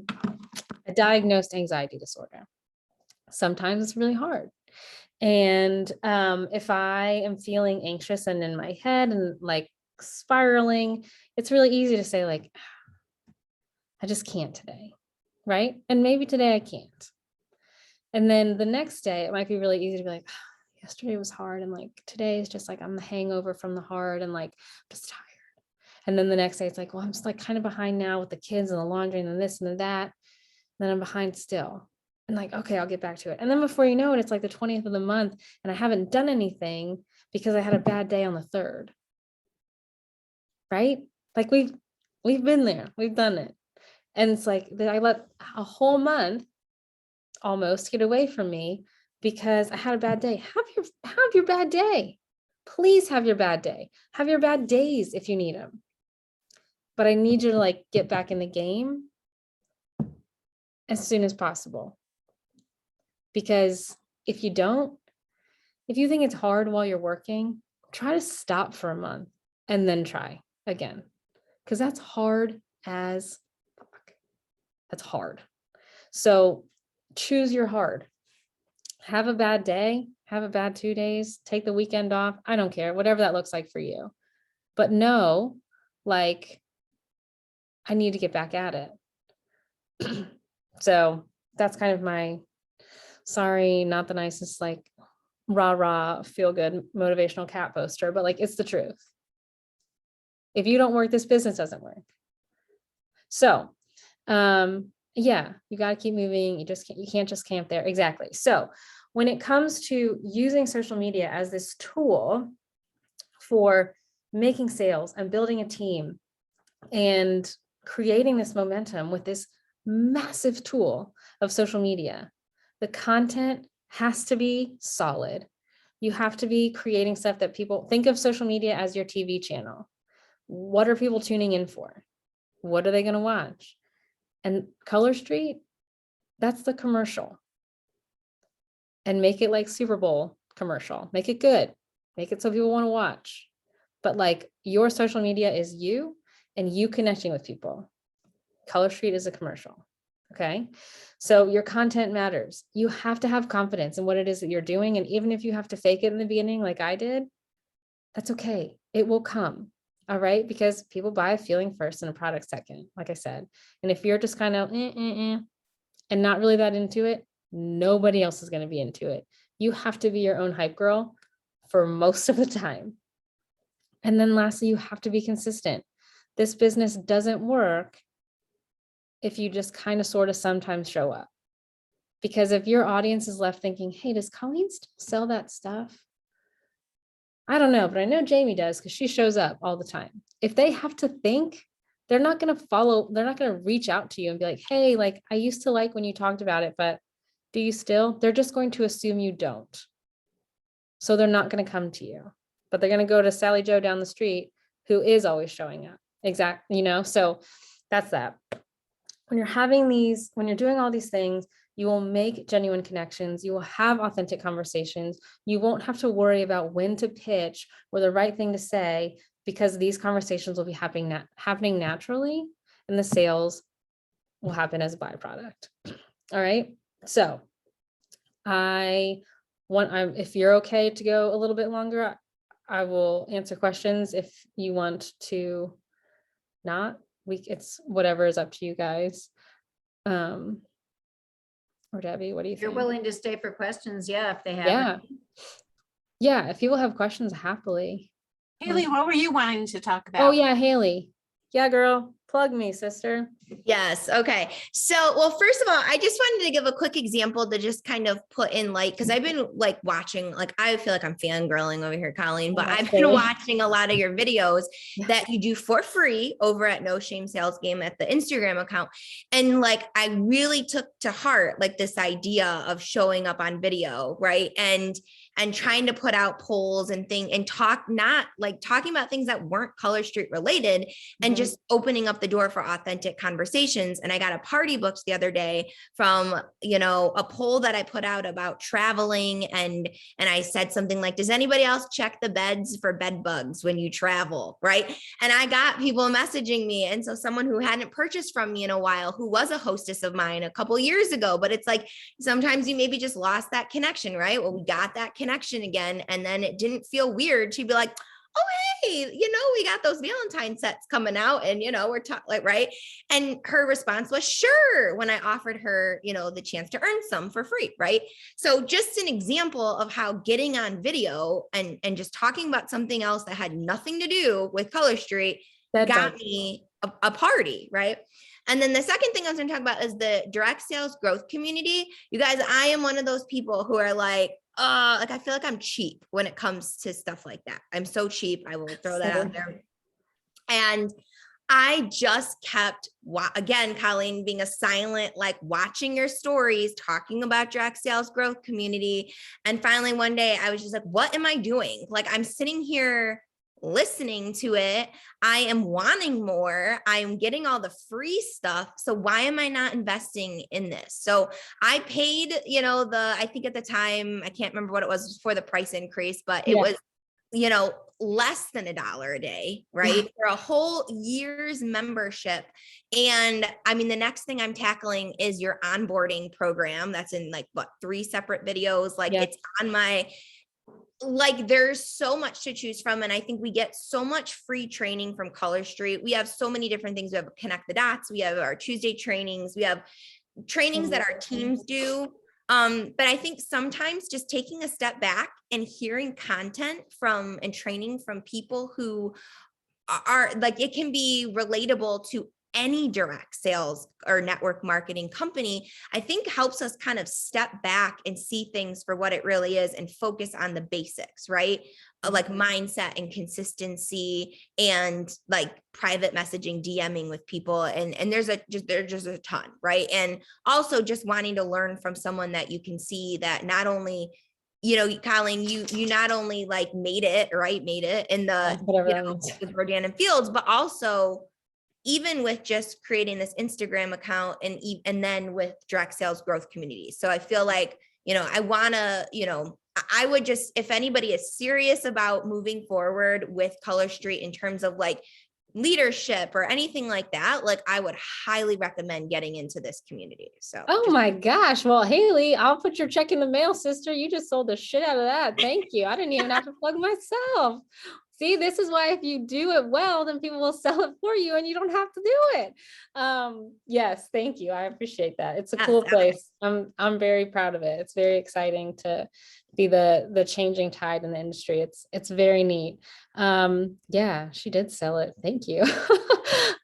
diagnosed anxiety disorder. Sometimes it's really hard. And if I am feeling anxious and in my head and like spiraling, it's really easy to say like, I just can't today, right? And maybe today I can't. And then the next day, it might be really easy to be like, yesterday was hard. And like, today is just like, I'm the hangover from the hard and like, I'm just tired. And then the next day it's like, well, I'm just like kind of behind now with the kids and the laundry and then this and that. And then I'm behind still. And like, okay, I'll get back to it. And then before you know it, it's like the 20th of the month and I haven't done anything because I had a bad day on the 3rd. Right? Like we've been there, we've done it. And it's like that I let a whole month almost get away from me because I had a bad day. Have your bad day. Please have your bad day. Have your bad days if you need them. But I need you to like get back in the game as soon as possible. Because if you don't, if you think it's hard while you're working, try to stop for a month and then try again. Because that's hard as fuck. That's hard. So choose your hard. Have a bad day, have a bad 2 days, take the weekend off. I don't care, whatever that looks like for you. But know, like, I need to get back at it. So that's kind of my, sorry, not the nicest, like rah, feel good motivational cat poster, but like, it's the truth. If you don't work, this business doesn't work. So, yeah, you got to keep moving. You can't just camp there. Exactly. So when it comes to using social media as this tool for making sales and building a team and creating this momentum with this massive tool of social media, the content has to be solid. You have to be creating stuff that people think of social media as your TV channel. What are people tuning in for? What are they going to watch? And Color Street, that's the commercial. And make it like Super Bowl commercial. Make it good. Make it so people want to watch. But like your social media is you and you connecting with people. Color Street is a commercial. Okay. So your content matters. You have to have confidence in what it is that you're doing. And even if you have to fake it in the beginning, like I did, that's okay. It will come. All right. Because people buy a feeling first and a product second, like I said. And if you're just kind of and not really that into it, nobody else is going to be into it. You have to be your own hype girl for most of the time. And then lastly, you have to be consistent. This business doesn't work if you just kind of sort of sometimes show up. Because if your audience is left thinking, hey, does Colleen still sell that stuff? I don't know, but I know Jamie does because she shows up all the time. If they have to think, they're not going to follow, they're not going to reach out to you and be like, hey, like I used to like when you talked about it, but do you still? They're just going to assume you don't. So they're not going to come to you, but they're going to go to Sally Joe down the street who is always showing up. Exactly. So that's that. When you're having these, when you're doing all these things, you will make genuine connections. You will have authentic conversations. You won't have to worry about when to pitch or the right thing to say, because these conversations will be happening naturally and the sales will happen as a byproduct. All right. So if you're okay to go a little bit longer, I will answer questions. If you want to not, it's whatever is up to you guys. Or Debbie, what do you
If you're
think?
willing to stay for questions, yeah, if they have.
Yeah.
any.
Yeah. If people have questions, happily.
Haley, what were you wanting to talk about?
Oh yeah, Haley. Yeah, girl. Plug me, sister.
Yes. Okay. So, well, first of all, I just wanted to give a quick example to just kind of put in light, because I've been like watching, like, I feel like I'm fangirling over here, Colleen, but
Oh,
I've
silly.
been watching a lot of your videos that you do for free over at No Shame Sales Game at the Instagram account. And like, I really took to heart like this idea of showing up on video, right? And trying to put out polls and talking about things that weren't Color Street related, and
Mhm.
just opening up the door for authentic conversations. And I got a party booked the other day from, a poll that I put out about traveling. And I said something like, does anybody else check the beds for bed bugs when you travel? Right. And I got people messaging me. And so someone who hadn't purchased from me in a while, who was a hostess of mine a couple years ago, but it's like, sometimes you maybe just lost that connection, right? Well, we got that connection again. And then it didn't feel weird. She'd be like, oh, hey, we got those Valentine sets coming out, and, we're talking, right. And her response was sure, when I offered her, the chance to earn some for free. Right. So just an example of how getting on video and just talking about something else that had nothing to do with Color Street got me a party. Right. And then the second thing I was going to talk about is the direct sales growth community. You guys, I am one of those people who are like I feel like I'm cheap when it comes to stuff like that. I'm so cheap. I will throw that out there. And I just kept, again, Colleen, being a silent, like watching your stories, talking about direct sales growth community. And finally, one day I was just like, what am I doing? Like, I'm sitting here listening to it. I am wanting more. I'm getting all the free stuff. So why am I not investing in this? So I paid, I think at the time, I can't remember what it was before the price increase, but it was, less than $1 a day, right? For a whole year's membership. And I mean, the next thing I'm tackling is your onboarding program. That's in 3 separate videos. It's on my, there's so much to choose from. And I think we get so much free training from Color Street. We have so many different things. We have Connect the Dots. We have our Tuesday trainings. We have trainings that our teams do. But I think sometimes just taking a step back and hearing content and training from people who are it can be relatable to any direct sales or network marketing company, I think helps us kind of step back and see things for what it really is and focus on the basics, right? Like mindset and consistency and private messaging, DMing with people. And there's just a ton, right? And also just wanting to learn from someone that you can see that not only, Colleen, you not only made it in the with Rodan and Fields, but also even with just creating this Instagram account and then with direct sales growth community. So I feel like, I want to, I would just, if anybody is serious about moving forward with Color Street in terms of leadership or anything like that, I would highly recommend getting into this community. So,
oh my gosh. Well, Haley, I'll put your check in the mail, sister. You just sold the shit out of that. Thank you. I didn't even have to plug myself. See, this is why if you do it well, then people will sell it for you and you don't have to do it. Yes, thank you. I appreciate that. It's a cool place. I'm very proud of it. It's very exciting to be the changing tide in the industry. It's very neat. Yeah, she did sell it. Thank you.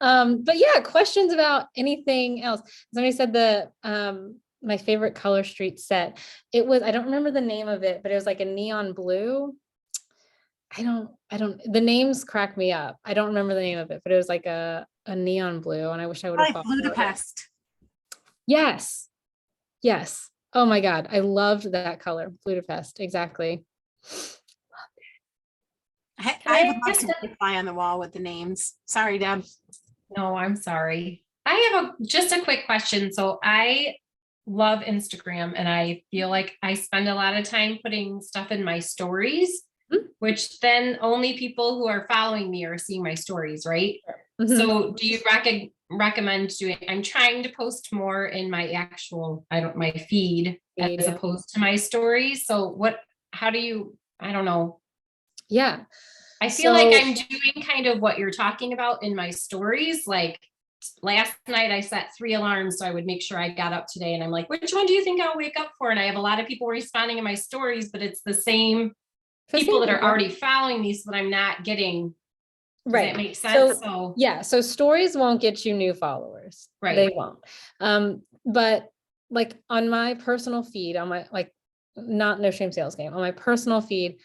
But yeah, questions about anything else? Somebody said my favorite Color Street set. It was, I don't remember the name of it, but it was like a neon blue. I don't, the names crack me up. I don't remember the name of it, but it was like a neon blue, and I wish I would have thought.
Budapest.
Yes. Yes. Oh my God. I loved that color. Budapest. Exactly.
I would love to fly on the wall with the names. Sorry, Deb.
No, I'm sorry. I have just a quick question. So I love Instagram, and I feel like I spend a lot of time putting stuff in my stories, which then only people who are following me are seeing my stories, right? So do you recommend doing, I'm trying to post more in my actual, my feed as
Yeah.
opposed to my stories. So how do you, I don't know.
Yeah.
I feel like
So-
I'm doing kind of what you're talking about in my stories. Like last night I set 3 alarms so I would make sure I got up today, and I'm like, which one do you think I'll wake up for? And I have a lot of people responding in my stories, but it's the same people that are already following me, so that I'm not getting. Does
right.
that make sense? So
Yeah, so stories won't get you new followers.
Right.
They won't. But like on my personal feed, on my not No Shame Sales Game, on my personal feed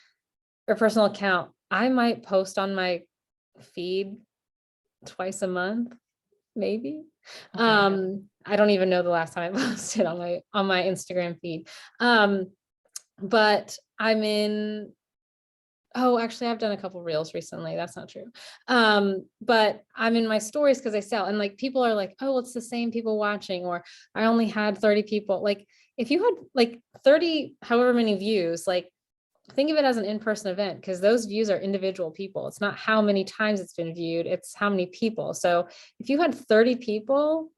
or personal account, I might post on my feed twice a month, maybe.
Okay.
I don't even know the last time I posted on my Instagram feed. But I'm in. Oh, actually, I've done a couple reels recently. That's not true. But I'm in my stories because I sell, and like people are like, oh, it's the same people watching, or I only had 30 people. Like if you had like 30, however many views, like think of it as an in-person event, because those views are individual people. It's not how many times it's been viewed, it's how many people. So if you had 30 people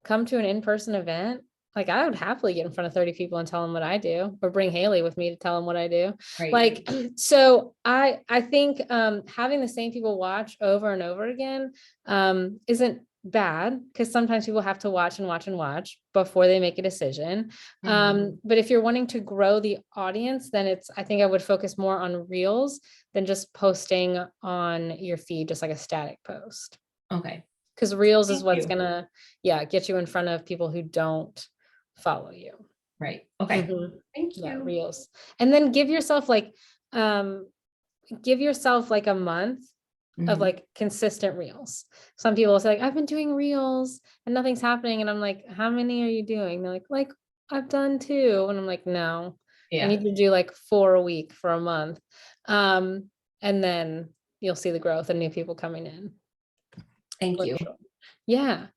come to an in-person event, like I would happily get in front of 30 people and tell them what I do, or bring Haley with me to tell them what I do.
Right.
Like, so I think having the same people watch over and over again isn't bad, because sometimes people have to watch and watch and watch before they make a decision. But if you're wanting to grow the audience, then I think I would focus more on reels than just posting on your feed, just like a static post.
Okay.
Because reels is
Thank
what's
you.
gonna, get you in front of people who don't follow you.
Right. Okay.
Mhm.
Thank
Yeah,
you.
reels. And then give yourself like a month of
Mhm.
like consistent reels. Some people will say, like, I've been doing reels and nothing's happening. And I'm like, how many are you doing? They're like I've done 2. And I'm like, no, I
Yeah.
need to do like 4 a week for a month. And then you'll see the growth and new people coming in.
Thank
For
you.
sure. Yeah.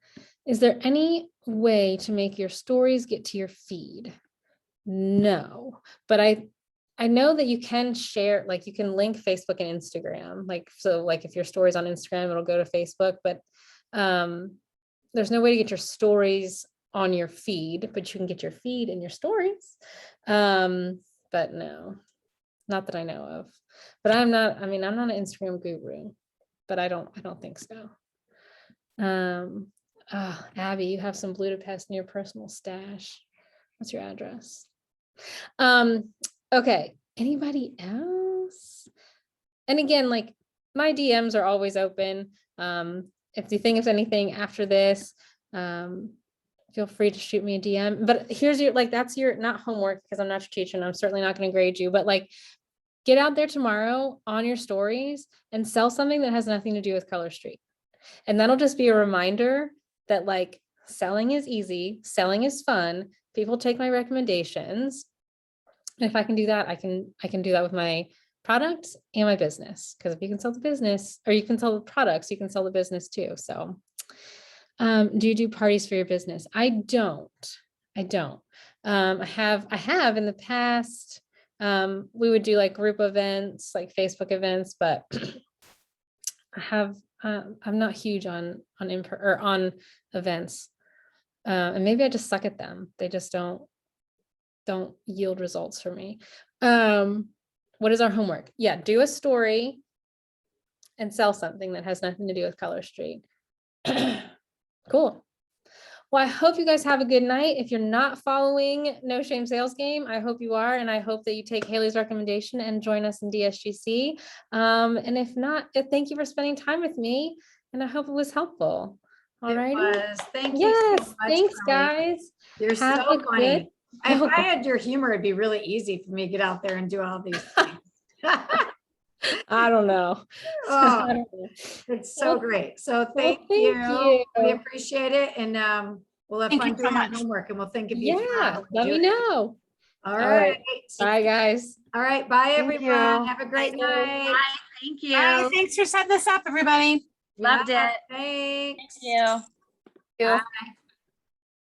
Is there any way to make your stories get to your feed? No, but I know that you can share, like you can link Facebook and Instagram. Like, so like if your story's on Instagram, it'll go to Facebook, but there's no way to get your stories on your feed, but you can get your feed in your stories. But no, not that I know of. But I'm not an Instagram guru, but I don't think so. Abby, you have some Budapest in your personal stash. What's your address? Okay. Anybody else? And again, like my DMs are always open. If you think of anything after this, feel free to shoot me a DM. But here's that's your not homework, because I'm not your teacher and I'm certainly not going to grade you, but like get out there tomorrow on your stories and sell something that has nothing to do with Color Street. And that'll just be a reminder that like selling is easy, selling is fun. People take my recommendations. And if I can do that, I can do that with my products and my business. Because if you can sell the business, or you can sell the products, you can sell the business too. So do you do parties for your business? I don't. I have in the past. We would do like group events, like Facebook events, but I'm not huge on events. And maybe I just suck at them. They just don't yield results for me. What is our homework? Yeah, do a story and sell something that has nothing to do with Color Street. Cool. Well, I hope you guys have a good night. If you're not following No Shame Sales Game, I hope you are. And I hope that you take Haley's recommendation and join us in DSGC. And if not, thank you for spending time with me. And I hope it was helpful. All righty.
Thank you.
Yes.
So much,
Thanks,
Colleen.
guys.
You're
Have
so
a
funny.
good-
If I had your humor, it'd be really easy for me to get out there and do all these things.
I don't know.
Oh,
I don't know.
it's so great. So thank
thank
you. We
you.
appreciate it. And we'll have
Thank
fun
you so
doing our
much.
homework, and we'll think of you
Yeah,
tomorrow.
let me know.
All
right.
right.
Bye, guys.
All right. Bye,
Thank
everyone.
you.
Have a great
Bye.
night.
Thank
Bye.
you.
Thanks for setting this up, everybody.
Loved
Yeah,
it.
Thanks.
Thank you.
Bye.